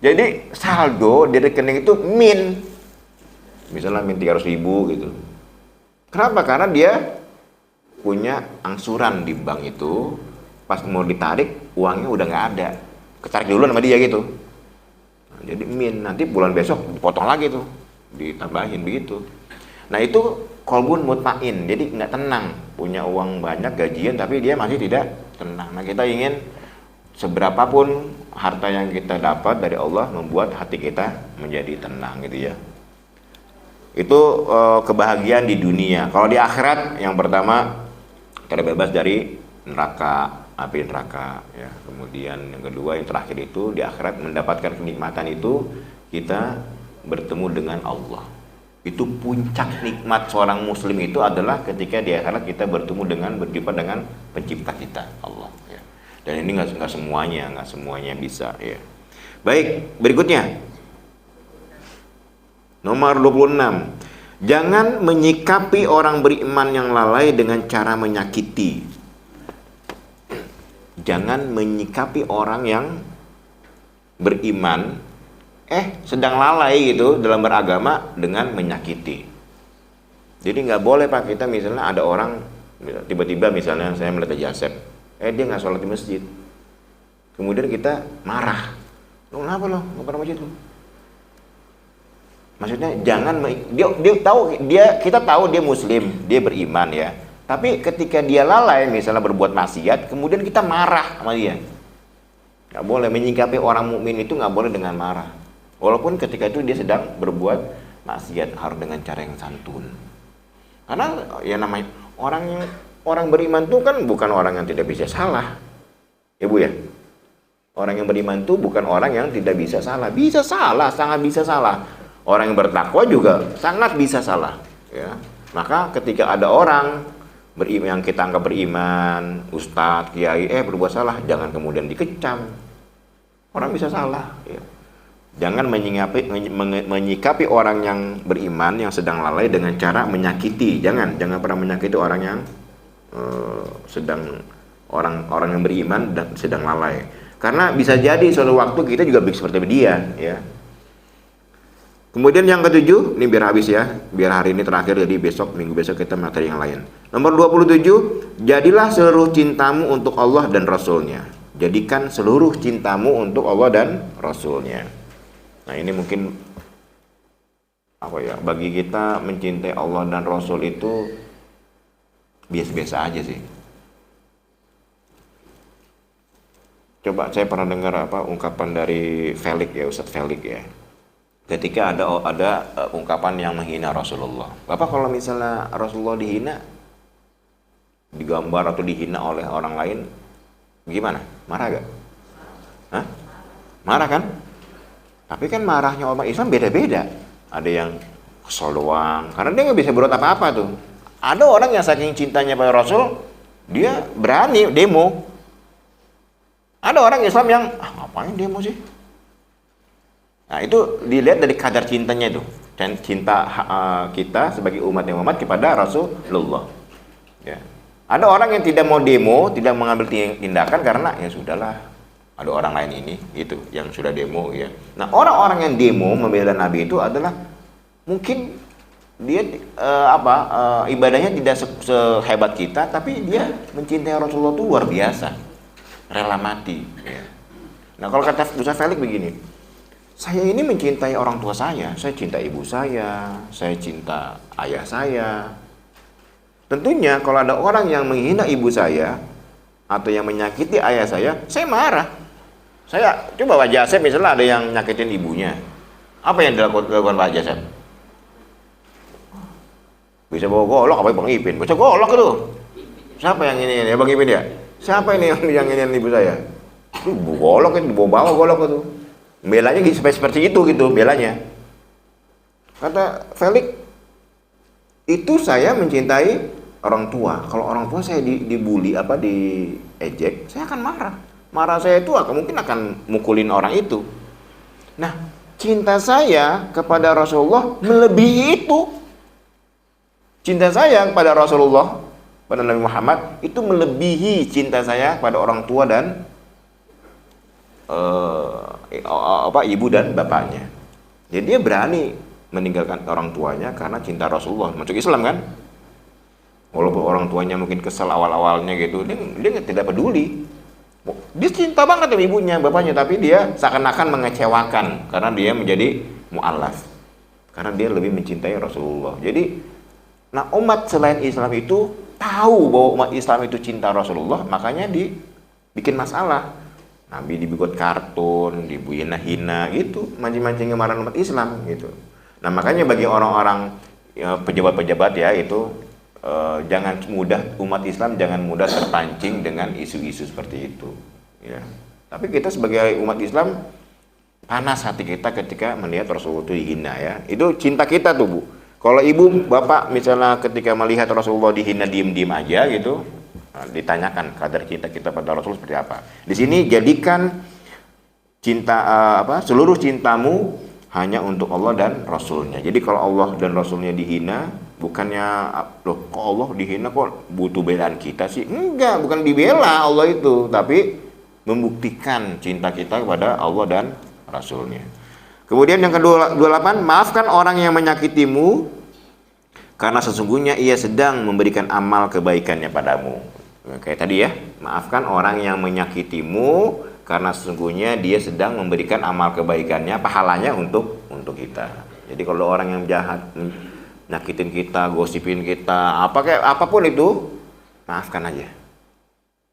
Jadi saldo di rekening itu min. Misalnya min 300.000 gitu. Kenapa? Karena dia punya angsuran di bank itu, pas mau ditarik uangnya udah nggak ada, ketarik duluan sama dia gitu. Nah, jadi min, nanti bulan besok dipotong lagi tuh, ditambahin begitu. Nah itu qalbun mutmain, jadi nggak tenang, punya uang banyak gajian tapi dia masih tidak tenang. Nah kita ingin seberapapun harta yang kita dapat dari Allah membuat hati kita menjadi tenang gitu ya. Itu kebahagiaan di dunia. Kalau di akhirat yang pertama kita bebas dari neraka, api neraka ya. Kemudian yang kedua, yang terakhir itu di akhirat mendapatkan kenikmatan itu kita bertemu dengan Allah. Itu puncak nikmat seorang muslim itu adalah ketika di akhirat kita berjumpa dengan pencipta kita, Allah ya. Dan ini nggak semuanya bisa ya. Baik, berikutnya nomor 26. Jangan menyikapi orang beriman yang lalai dengan cara menyakiti. Jangan menyikapi orang yang beriman sedang lalai gitu dalam beragama dengan menyakiti. Jadi nggak boleh Pak, kita misalnya ada orang tiba-tiba misalnya saya melihat Jasep, dia nggak sholat di masjid. Kemudian kita marah. Lo kenapa lo nggak pernah masjid lo? Maksudnya jangan kita tahu dia muslim, dia beriman ya. Tapi ketika dia lalai misalnya berbuat maksiat, kemudian kita marah sama dia. Nggak boleh menyikapi orang mukmin itu, nggak boleh dengan marah. Walaupun ketika itu dia sedang berbuat maksiat, harus dengan cara yang santun. Karena ya namanya orang beriman itu kan bukan orang yang tidak bisa salah. Ya Bu ya. Orang yang beriman itu bukan orang yang tidak bisa salah. Bisa salah, sangat bisa salah. Orang yang bertakwa juga sangat bisa salah ya. Maka ketika ada orang yang kita anggap beriman, ustadz, kiai, berbuat salah, jangan kemudian dikecam. Orang bisa salah. Ya. Jangan menyikapi orang yang beriman, yang sedang lalai dengan cara menyakiti. Jangan pernah menyakiti orang yang orang yang beriman dan sedang lalai. Karena bisa jadi suatu waktu kita juga seperti dia, ya. Kemudian yang ketujuh, ini biar habis ya, biar hari ini terakhir, jadi minggu besok kita materi yang lain. Nomor 27, jadilah seluruh cintamu untuk Allah dan Rasulnya. Jadikan seluruh cintamu untuk Allah dan Rasulnya. Nah ini mungkin bagi kita mencintai Allah dan Rasul itu biasa-biasa aja sih. Coba saya pernah dengar ungkapan dari Felix ya, Ustadz Felix ya. Ketika ada ungkapan yang menghina Rasulullah. Bapak kalau misalnya Rasulullah dihina, digambar atau dihina oleh orang lain, gimana? Marah gak? Hah? Marah kan? Tapi kan marahnya umat Islam beda-beda. Ada yang kesel doang, karena dia nggak bisa berbuat apa-apa tuh. Ada orang yang saking cintanya pada Rasul, dia berani demo. Ada orang Islam yang, ngapain demo sih? Nah itu dilihat dari kadar cintanya itu. Dan cinta kita sebagai umat yang umat kepada Rasulullah. Ya. Ada orang yang tidak mau demo, tidak mengambil tindakan karena ya sudahlah, ada orang lain ini gitu yang sudah demo ya. Nah orang-orang yang demo membela Nabi itu adalah mungkin dia ibadahnya tidak sehebat kita, tapi dia mencintai Rasulullah itu luar biasa, rela mati. Ya. Nah kalau kata Ustaz Felix begini, saya ini mencintai orang tua saya cinta ibu saya cinta ayah saya. Tentunya kalau ada orang yang menghina ibu saya atau yang menyakiti ayah saya marah. Saya coba Pak Jasep misalnya ada yang nyakitin ibunya, apa yang dilakukan Pak Jasep? Bisa bawa golok, apa Bang Ipin? Bisa golok itu. Siapa yang ini ya Bang Ipin ya? Siapa ini yang ini ibu saya? Itu golok itu, bawa golok itu. Belanya seperti itu gitu, belanya. Kata Felix, itu saya mencintai orang tua. Kalau orang tua saya dibully diejek, saya akan marah. Marah saya itu mungkin akan mukulin orang itu. Nah, cinta saya kepada Rasulullah melebihi itu. Cinta saya kepada Rasulullah, pada Nabi Muhammad, itu melebihi cinta saya pada orang tua dan ibu dan bapaknya. Jadi dia berani meninggalkan orang tuanya karena cinta Rasulullah. Masuk Islam kan? Walaupun orang tuanya mungkin kesal awal-awalnya gitu, dia tidak peduli. Dia cinta banget sama ibunya, bapaknya, tapi dia seakan-akan mengecewakan karena dia menjadi mu'allaf. Karena dia lebih mencintai Rasulullah. Jadi, nah umat selain Islam itu tahu bahwa umat Islam itu cinta Rasulullah, makanya dibikin masalah. Nabi dibuat kartun, dihina-hina gitu, mancing-mancing kemarahan umat Islam gitu. Nah makanya bagi orang-orang pejabat-pejabat ya itu jangan mudah, umat Islam jangan mudah terpancing dengan isu-isu seperti itu. Ya. Tapi kita sebagai umat Islam panas hati kita ketika melihat Rasulullah itu dihina ya. Itu cinta kita tuh Bu. Kalau ibu bapak misalnya ketika melihat Rasulullah dihina diem-diem aja gitu. Nah, ditanyakan kadar kita pada Rasul seperti apa. Di sini jadikan cinta seluruh cintamu hanya untuk Allah dan Rasulnya. Jadi kalau Allah dan Rasulnya dihina, bukannya loh kok Allah dihina kok butuh belaan kita sih? Enggak, bukan dibela Allah itu, tapi membuktikan cinta kita kepada Allah dan Rasulnya. Kemudian yang ke-28, maafkan orang yang menyakitimu karena sesungguhnya ia sedang memberikan amal kebaikannya padamu. Kayak tadi ya, maafkan orang yang menyakitimu karena sesungguhnya dia sedang memberikan amal kebaikannya, pahalanya untuk kita. Jadi kalau orang yang jahat nyakitin kita, gosipin kita, apapun itu, maafkan aja.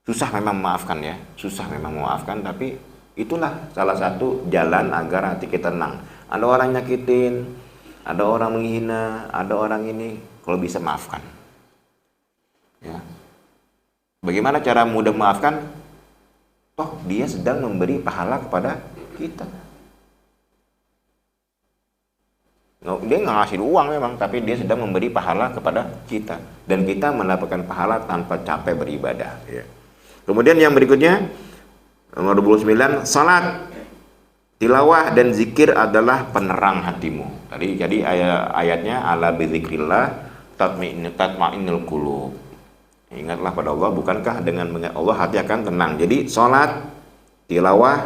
Susah memang memaafkan ya, susah memang memaafkan, tapi itulah salah satu jalan agar hati kita tenang. Ada orang nyakitin, ada orang menghina, ada orang ini, kalau bisa maafkan. Ya. Bagaimana cara mudah memaafkan? Toh dia sedang memberi pahala kepada kita. Dia nggak ngasih uang memang, tapi dia sedang memberi pahala kepada kita. Dan kita mendapatkan pahala tanpa capek beribadah. Ya. Kemudian yang berikutnya, nomor 29, salat, tilawah dan zikir adalah penerang hatimu. Tadi jadi ayatnya ala bizikrillah tatma'innul qulub. Ingatlah pada Allah, bukankah dengan mengingat Allah hati akan tenang. Jadi salat, tilawah,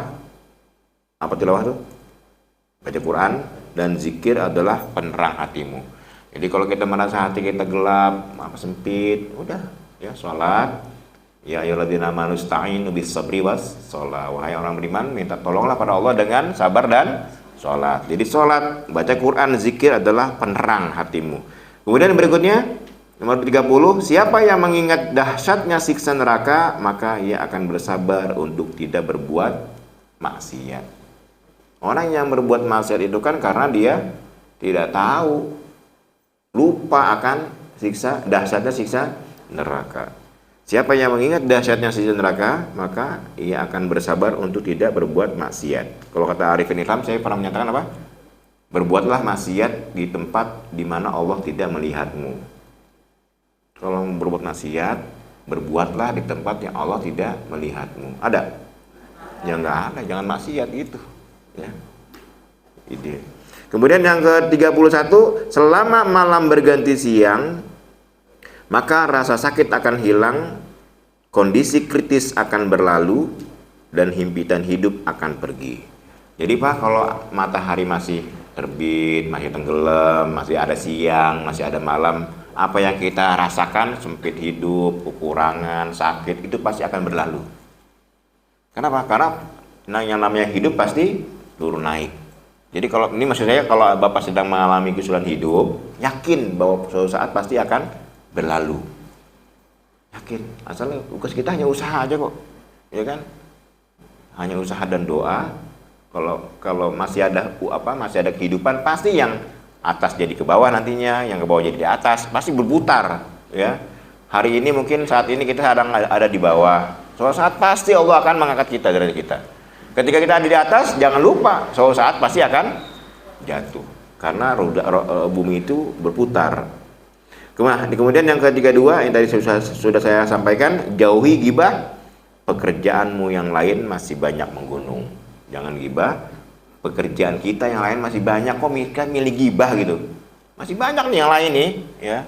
apa tilawah itu? Baca Quran dan zikir adalah penerang hatimu. Jadi kalau kita merasa hati kita gelap, apa sempit, udah ya salat. Ya ayyuhalladzina amanu ista'inu bis-sabri was-shalah. Wahai orang beriman, minta tolonglah pada Allah dengan sabar dan salat. Jadi salat, baca Quran, zikir adalah penerang hatimu. Kemudian berikutnya nomor 30, siapa yang mengingat dahsyatnya siksa neraka, maka ia akan bersabar untuk tidak berbuat maksiat. Orang yang berbuat maksiat itu kan karena dia tidak tahu, lupa akan dahsyatnya siksa neraka. Siapa yang mengingat dahsyatnya siksa neraka, maka ia akan bersabar untuk tidak berbuat maksiat. Kalau kata Arifin Islam, saya pernah menyatakan apa? Berbuatlah maksiat di tempat di mana Allah tidak melihatmu. Kalau berbuat maksiat, berbuatlah di tempat yang Allah tidak melihatmu. Ada? Ya nggak ada, jangan maksiat gitu. Ya. Ide. Kemudian yang ke-31, selama malam berganti siang, maka rasa sakit akan hilang, kondisi kritis akan berlalu, dan himpitan hidup akan pergi. Jadi Pak, kalau matahari masih terbit, masih tenggelam, masih ada siang, masih ada malam, apa yang kita rasakan, sempit hidup, kekurangan, sakit, itu pasti akan berlalu. Kenapa? Karena yang namanya hidup pasti turun naik. Jadi kalau ini maksud saya, kalau Bapak sedang mengalami kesulitan hidup, yakin bahwa suatu saat pasti akan berlalu. Yakin. Asalnya tugas kita hanya usaha aja kok. Ya kan? Hanya usaha dan doa. Kalau masih ada kehidupan, pasti yang atas jadi ke bawah nantinya, yang ke bawah jadi di atas, pasti berputar, ya. Hari ini mungkin saat ini kita sedang ada di bawah. Suatu saat pasti Allah akan mengangkat kita dari kita. Ketika kita ada di atas, jangan lupa suatu saat pasti akan jatuh. Karena bumi itu berputar. Kemudian yang ke-32 yang tadi sudah saya sampaikan, jauhi gibah, pekerjaanmu yang lain masih banyak menggunung. Jangan gibah, pekerjaan kita yang lain masih banyak kok, milih gibah gitu. Masih banyak nih yang lain nih, ya.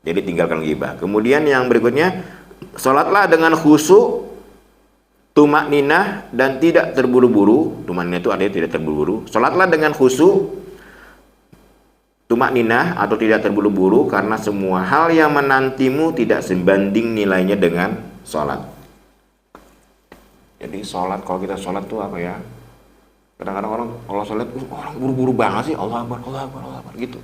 Jadi tinggalkan gibah. Kemudian yang berikutnya, salatlah dengan khusyuk, tumakninah dan tidak terburu-buru. Tumakninah itu artinya tidak terburu-buru. Salatlah dengan khusyuk, tumakninah atau tidak terburu-buru, karena semua hal yang menantimu tidak sebanding nilainya dengan salat. Jadi salat, kalau kita salat tuh apa ya? Kadang-kadang orang kalau salat orang buru-buru banget sih, Allah Akbar, Allah Akbar, Allah Akbar gitu.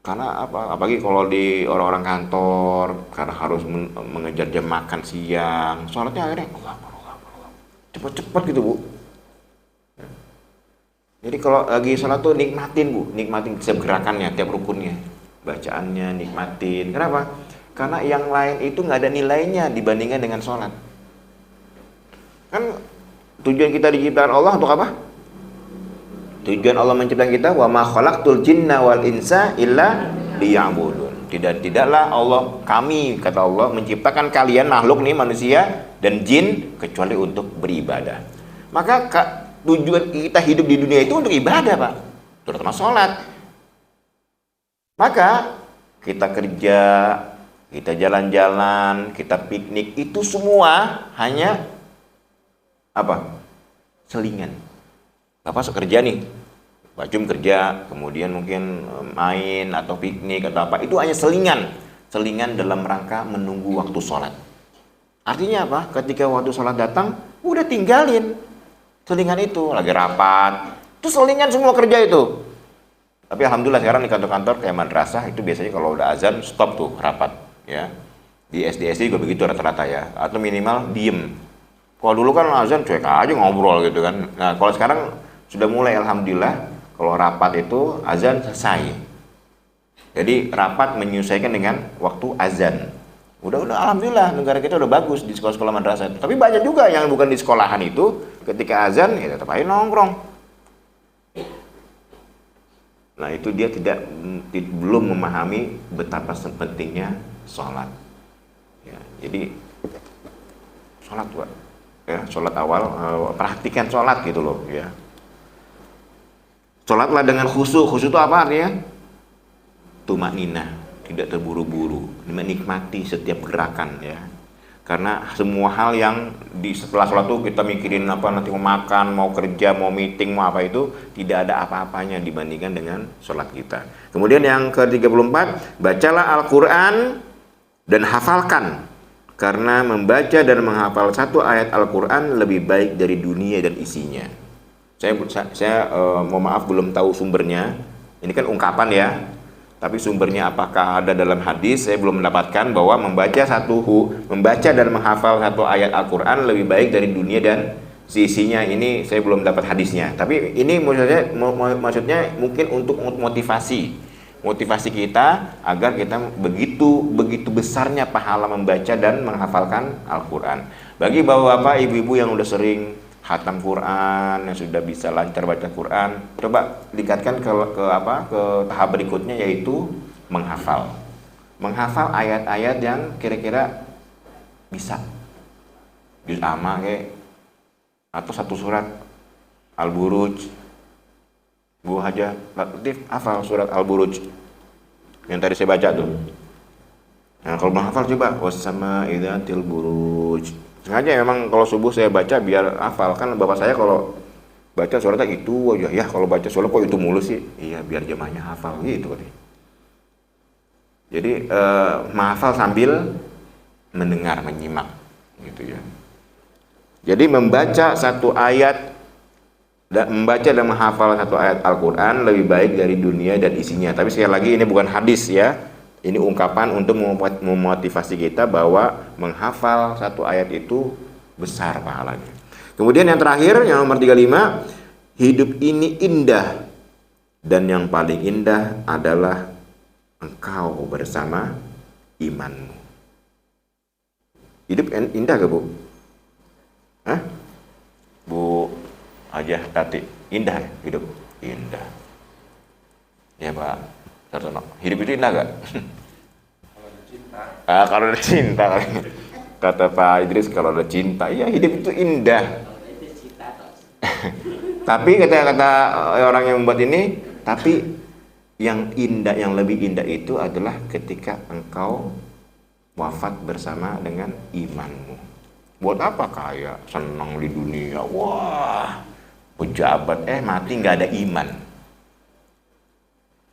Karena apa? Apalagi kalau di orang-orang kantor, karena harus mengejar jam makan siang, sholatnya akhirnya Allah Akbar, Allah Akbar, Allah Akbar. Cepet-cepet gitu Bu. Jadi kalau lagi sholat tuh nikmatin setiap gerakannya, tiap rukunnya, bacaannya nikmatin. Kenapa? Karena yang lain itu nggak ada nilainya dibandingkan dengan sholat. Kan tujuan kita diciptakan Allah untuk apa? Tujuan Allah menciptakan kita, wa ma khalaqtul jinna wal insa illa liya'budun. Tidaklah kami kata Allah menciptakan kalian makhluk nih manusia dan jin kecuali untuk beribadah. Maka tujuan kita hidup di dunia itu untuk ibadah, Pak. Terutama sholat. Maka kita kerja, kita jalan-jalan, kita piknik, itu semua hanya apa? Selingan. Bapak kerja nih, Pak Jum kerja, kemudian mungkin main atau piknik atau apa, itu hanya selingan dalam rangka menunggu waktu sholat. Artinya apa? Ketika waktu sholat datang, udah tinggalin selingan itu, lagi rapat, itu selingan semua kerja itu. Tapi alhamdulillah sekarang di kantor-kantor kayak madrasah itu biasanya kalau udah azan stop tuh rapat, ya. Di SD juga begitu rata-rata ya, atau minimal diem. Kalau dulu kan azan cuek aja ngobrol gitu kan. Nah kalau sekarang sudah mulai alhamdulillah kalau rapat itu azan selesai. Jadi rapat menyesuaikan dengan waktu azan. Udah alhamdulillah negara kita udah bagus di sekolah-sekolah madrasah itu. Tapi banyak juga yang bukan di sekolahan itu ketika azan ya tetap aja nongkrong. Nah itu dia belum memahami betapa pentingnya sholat. Ya, jadi sholat Pak, ya sholat awal, perhatikan sholat gitu loh ya. Sholatlah dengan khusyuk. Khusyuk itu apa artinya? Tumakninah, tidak terburu-buru, menikmati setiap gerakan ya. Karena semua hal yang setelah sholat itu kita mikirin apa nanti mau makan, mau kerja, mau meeting, mau apa itu, tidak ada apa-apanya dibandingkan dengan sholat kita. Kemudian yang ke-34, bacalah Al-Quran dan hafalkan. Karena membaca dan menghafal satu ayat Al-Quran lebih baik dari dunia dan isinya. Saya mohon maaf belum tahu sumbernya. Ini kan ungkapan ya. Tapi sumbernya apakah ada dalam hadis, saya belum mendapatkan bahwa membaca dan menghafal satu ayat Al-Quran lebih baik dari dunia dan sisinya. Ini saya belum dapat hadisnya. Tapi ini maksudnya mungkin untuk motivasi kita agar kita begitu besarnya pahala membaca dan menghafalkan Al-Quran. Bagi bapak-bapak, ibu-ibu yang udah sering khatam Quran, yang sudah bisa lancar baca Quran, coba tingkatkan ke tahap berikutnya, yaitu menghafal ayat-ayat yang kira-kira bisa juz amma kayak, atau satu surat Al-Buruj. Bu Haja Latif hafal surat Al-Buruj yang tadi saya baca tuh. Nah kalau menghafal coba wassama idzatil buruj. Sengaja memang kalau subuh saya baca biar hafal. Kan bapak saya kalau baca suratnya itu aja ya, kalau baca surat kok itu mulu sih. Iya biar jemaahnya hafal gitu kan. Jadi menghafal sambil mendengar, menyimak gitu ya. Jadi membaca dan menghafal satu ayat Al-Quran lebih baik dari dunia dan isinya. Tapi sekali lagi ini bukan hadis ya. Ini ungkapan untuk memotivasi kita bahwa menghafal satu ayat itu besar pahalanya. Kemudian yang terakhir, yang nomor 35, hidup ini indah dan yang paling indah adalah engkau bersama imanmu. Hidup indah gak Bu? Hah? Bu Hajah Tati, indah ya hidup? Indah. Ya Pak Sartono, hidup itu indah gak? Kalau ada cinta. Kalau ada cinta. Kata Pak Idris, kalau ada cinta, ya hidup itu indah. Tapi kata orang yang membuat ini, tapi yang indah, yang lebih indah itu adalah ketika engkau wafat bersama dengan imanmu. Buat apa kaya, senang di dunia, wah, pejabat, mati nggak ada iman.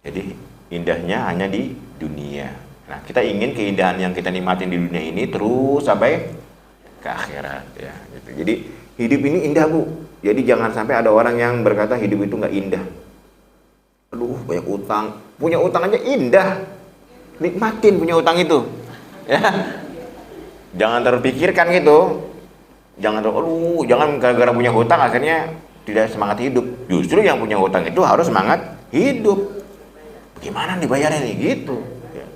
Jadi indahnya hanya di dunia. Nah, kita ingin keindahan yang kita nikmatin di dunia ini terus sampai ke akhirat ya gitu. Jadi hidup ini indah Bu. Jadi jangan sampai ada orang yang berkata hidup itu nggak indah. Aduh banyak utang. Punya utang aja indah. Nikmatin punya utang itu. Ya. Jangan terpikirkan gitu. Jangan gara-gara punya hutang akhirnya tidak semangat hidup. Justru yang punya hutang itu harus semangat hidup. Gimana dibayarnya nih gitu ya.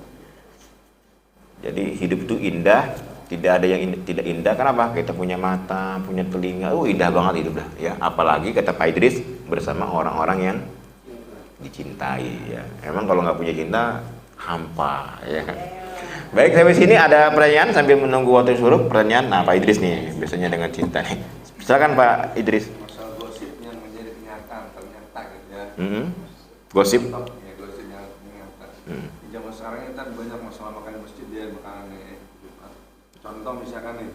Jadi hidup itu indah, tidak ada yang tidak indah. Kenapa? Kita punya mata, punya telinga, indah banget hidup dah ya. Apalagi kata Pak Idris bersama orang-orang yang dicintai ya. Emang kalau nggak punya cinta hampa ya kan. Baik, sampai sini ada pertanyaan sambil menunggu waktu suruh pertanyaan. Nah Pak Idris nih biasanya dengan cinta nih. Silakan Pak Idris. Masalah gosipnya menjadi kenyataan ternyata gitu ya. Gosip. Di zaman sekarang ini kan banyak masalah makan di masjid ya, makanan nih. Contoh misalkan nih,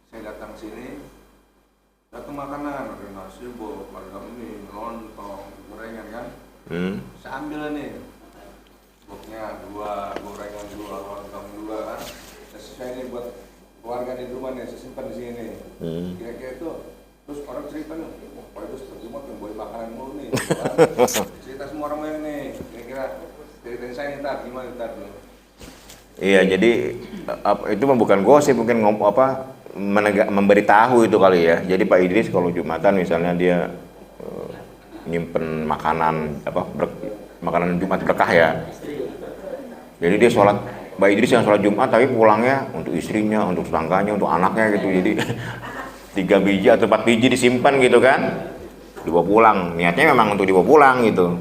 saya datang sini, datang makanan, ada nasi, ada mie, lontong, gorengan kan. Saya ambil nih, boknya 2, gorengan 2, lontong 2 kan. Sesuai nih buat keluarga di rumah nih, saya simpan di sini. Kira-kira itu, terus orang cerita nih, Pak itu terjemah yang boleh makanan mulu nih. Cerita semua orang yang nih, kira-kira ceritain saya nih gimana dulu. Iya, jadi itu bukan gosip, mungkin memberitahu itu kali ya. Jadi Pak Idris kalau Jumatan misalnya dia nyimpen makanan makanan Jumat berkah ya. Jadi dia sholat, Pak Idris yang sholat Jumat tapi pulangnya untuk istrinya, untuk tetangganya, untuk anaknya gitu. Jadi 3 biji atau 4 biji disimpan gitu kan, dibawa pulang. Niatnya memang untuk dibawa pulang gitu.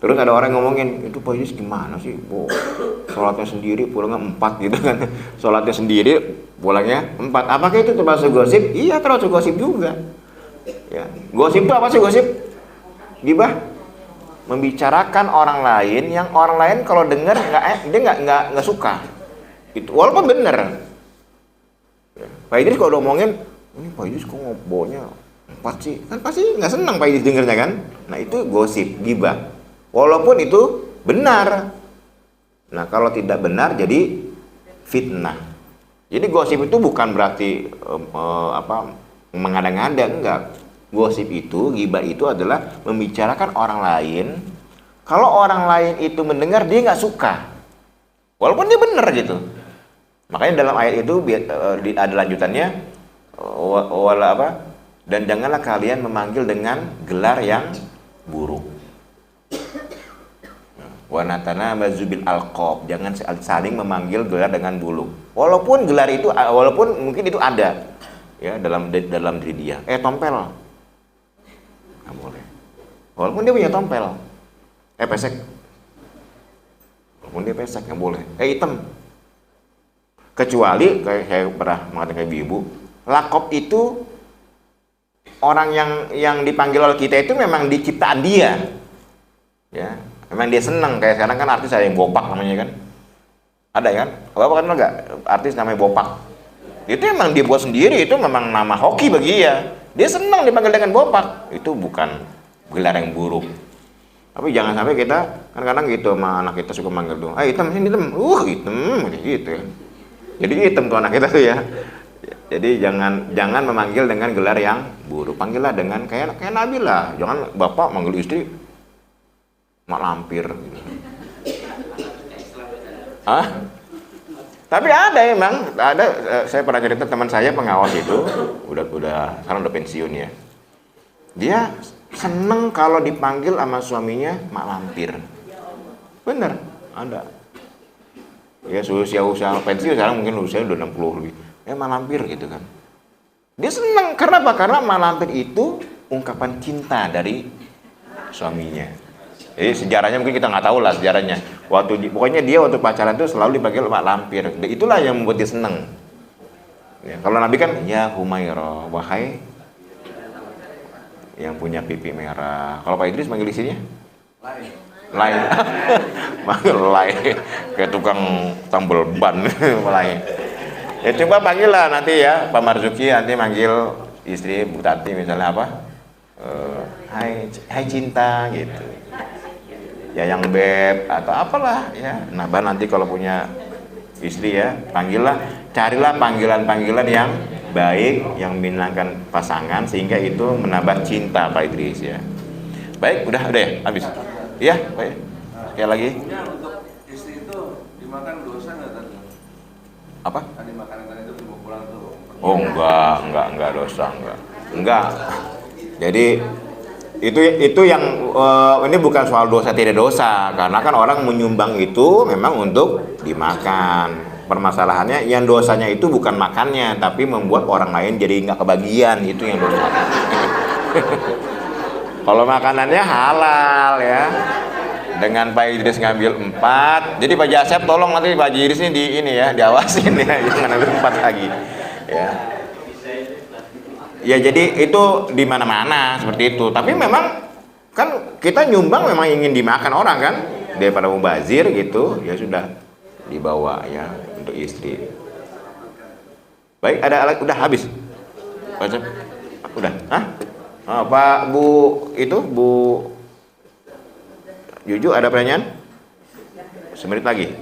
Terus ada orang ngomongin, itu Pak Idris gimana sih? Oh, sholatnya sendiri, pulangnya 4 gitu kan. Sholatnya sendiri, pulangnya 4. Apakah itu termasuk gosip? Iya, termasuk gosip juga. Ya. Gosip itu apa sih gosip? Gibah? Membicarakan orang lain yang orang lain kalau dengar dia nggak suka. Itu walaupun benar. Ya. Pak Idris kalau ngomongin, ini Pak Idris kok ngoboknya 4 sih? Kan pasti nggak senang Pak Idris dengernya kan? Nah itu gosip, gibah. Walaupun itu benar. Nah kalau tidak benar jadi fitnah. Jadi gosip itu bukan berarti mengada-ngada, enggak. Gosip itu, gibah itu adalah membicarakan orang lain. Kalau orang lain itu mendengar dia nggak suka, walaupun dia benar gitu. Makanya dalam ayat itu ada lanjutannya, dan janganlah kalian memanggil dengan gelar yang buruk. Wanatana mazubil alqob, jangan saling memanggil gelar dengan buluk. Walaupun gelar itu, walaupun mungkin itu ada ya dalam diri dia. Tompel, nggak boleh. Walaupun dia punya tompel. Pesek, walaupun dia pesek nggak boleh. Hitam. Kecuali kayak saya pernah mengatakan ke ibu, lakop itu orang yang dipanggil oleh kita itu memang diciptaan dia, ya. Memang dia senang, kayak sekarang kan artis ada yang Bopak namanya kan. Ada kan? Bapak kan enggak artis namanya Bopak. Itu emang dia buat sendiri, itu memang nama hoki bagi dia. Dia senang dipanggil dengan Bopak. Itu bukan gelar yang buruk. Tapi jangan sampai kita, kan kadang gitu sama anak kita suka manggil tuh, hitam, sini hitam, hitam, gitu ya. Jadi hitam tuh anak kita tuh ya. Jadi jangan memanggil dengan gelar yang buruk. Panggillah dengan kayak Nabi lah. Jangan bapak manggil istri mak lampir gitu. Tapi ada emang, saya pernah cerita teman saya pengawas itu, udah sekarang udah pensiun ya. Dia seneng kalau dipanggil sama suaminya mak lampir. Bener, ada. Ya usia pensiun sekarang mungkin usia udah 60 lebih. Mak lampir gitu kan. Dia seneng, karena apa? Karena mak lampir itu ungkapan cinta dari suaminya. Jadi sejarahnya mungkin kita nggak tahu lah sejarahnya. Pokoknya dia waktu pacaran itu selalu dipanggil mak lampir. Itulah yang membuat dia seneng. Ya, kalau Nabi kan, ya Humairah, wahai yang punya pipi merah. Kalau Pak Idris manggil istrinya? Lain. Manggil lain. Kayak tukang tambal ban. Lain. Ya coba panggil lah nanti ya, Pak Marzuki nanti manggil istri Bu Tati misalnya apa? Hai cinta gitu. Ya yang beb atau apalah ya. Nah, nanti kalau punya istri ya, carilah panggilan-panggilan yang baik, yang menyenangkan pasangan sehingga itu menambah cinta Pak Idris ya. Baik, udah ya, habis. Iya, baik. Sekali lagi. Untuk istri itu dimakan dosa nggak tadi? Apa? Tadi makanan tadi itu dibawa pulang tuh. Oh, enggak dosa, enggak. Jadi itu yang ini bukan soal dosa tidak dosa, karena kan orang menyumbang itu memang untuk dimakan. Permasalahannya yang dosanya itu bukan makannya, tapi membuat orang lain jadi nggak kebagian, itu yang dosa. Kalau makanannya halal ya, dengan Pak Idris ngambil 4, jadi Pak Jasep tolong nanti Pak Idris ini diawasin ya, jangan ambil 4 lagi ya. Ya jadi itu di mana-mana seperti itu. Tapi memang kan kita nyumbang memang ingin dimakan orang kan, daripada mubazir gitu, ya sudah dibawa ya untuk istri. Baik, udah habis. Udah, Pak Bu itu Bu Juju ada pertanyaan? 1 menit lagi.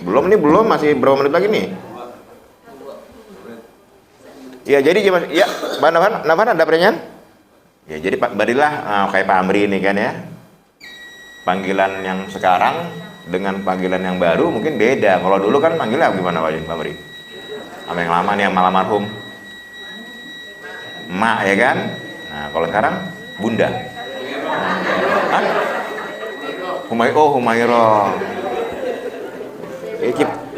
Belum, masih berapa menit lagi nih? Ya jadi ya, Nafan ada pertanyaan? Ya jadi barilah kayak Pak Amri ini kan ya. Panggilan yang sekarang dengan panggilan yang baru mungkin beda. Kalau dulu kan manggilnya gimana Pak Amri? Sama yang lama nih, yang almarhum Mak ya kan? Nah kalau sekarang Bunda. Humairah.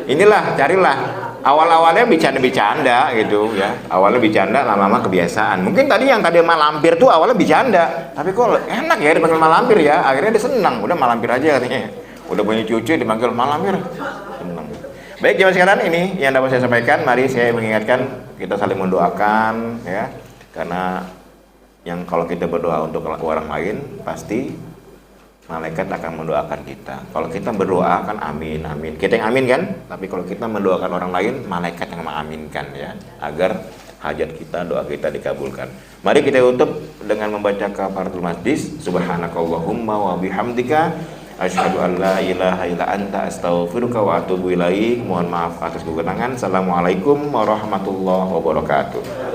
Inilah, carilah awal-awalnya bercanda-bercanda gitu ya. Awalnya bercanda, lama-lama kebiasaan. Mungkin tadi yang tadi malampir tuh awalnya bercanda, tapi kok enak ya dipanggil malampir ya. Akhirnya dia senang, udah malampir aja katanya. Udah punya cucu dipanggil malampir, senang. Baik, jemaah sekalian, ini yang dapat saya sampaikan. Mari saya mengingatkan kita saling mendoakan ya. Karena yang kalau kita berdoa untuk orang lain pasti malaikat akan mendoakan kita. Kalau kita berdoa kan amin, amin. Kita yang amin kan? Tapi kalau kita mendoakan orang lain, malaikat yang mengaminkan ya, agar hajat kita, doa kita dikabulkan. Mari kita tutup dengan membaca kafaratul majlis. Subhanakallahumma wa bihamdika asyhadu an la ilaha illa anta astaghfiruka wa atubu ilaik. Mohon maaf atas kekurangan. Assalamualaikum warahmatullahi wabarakatuh.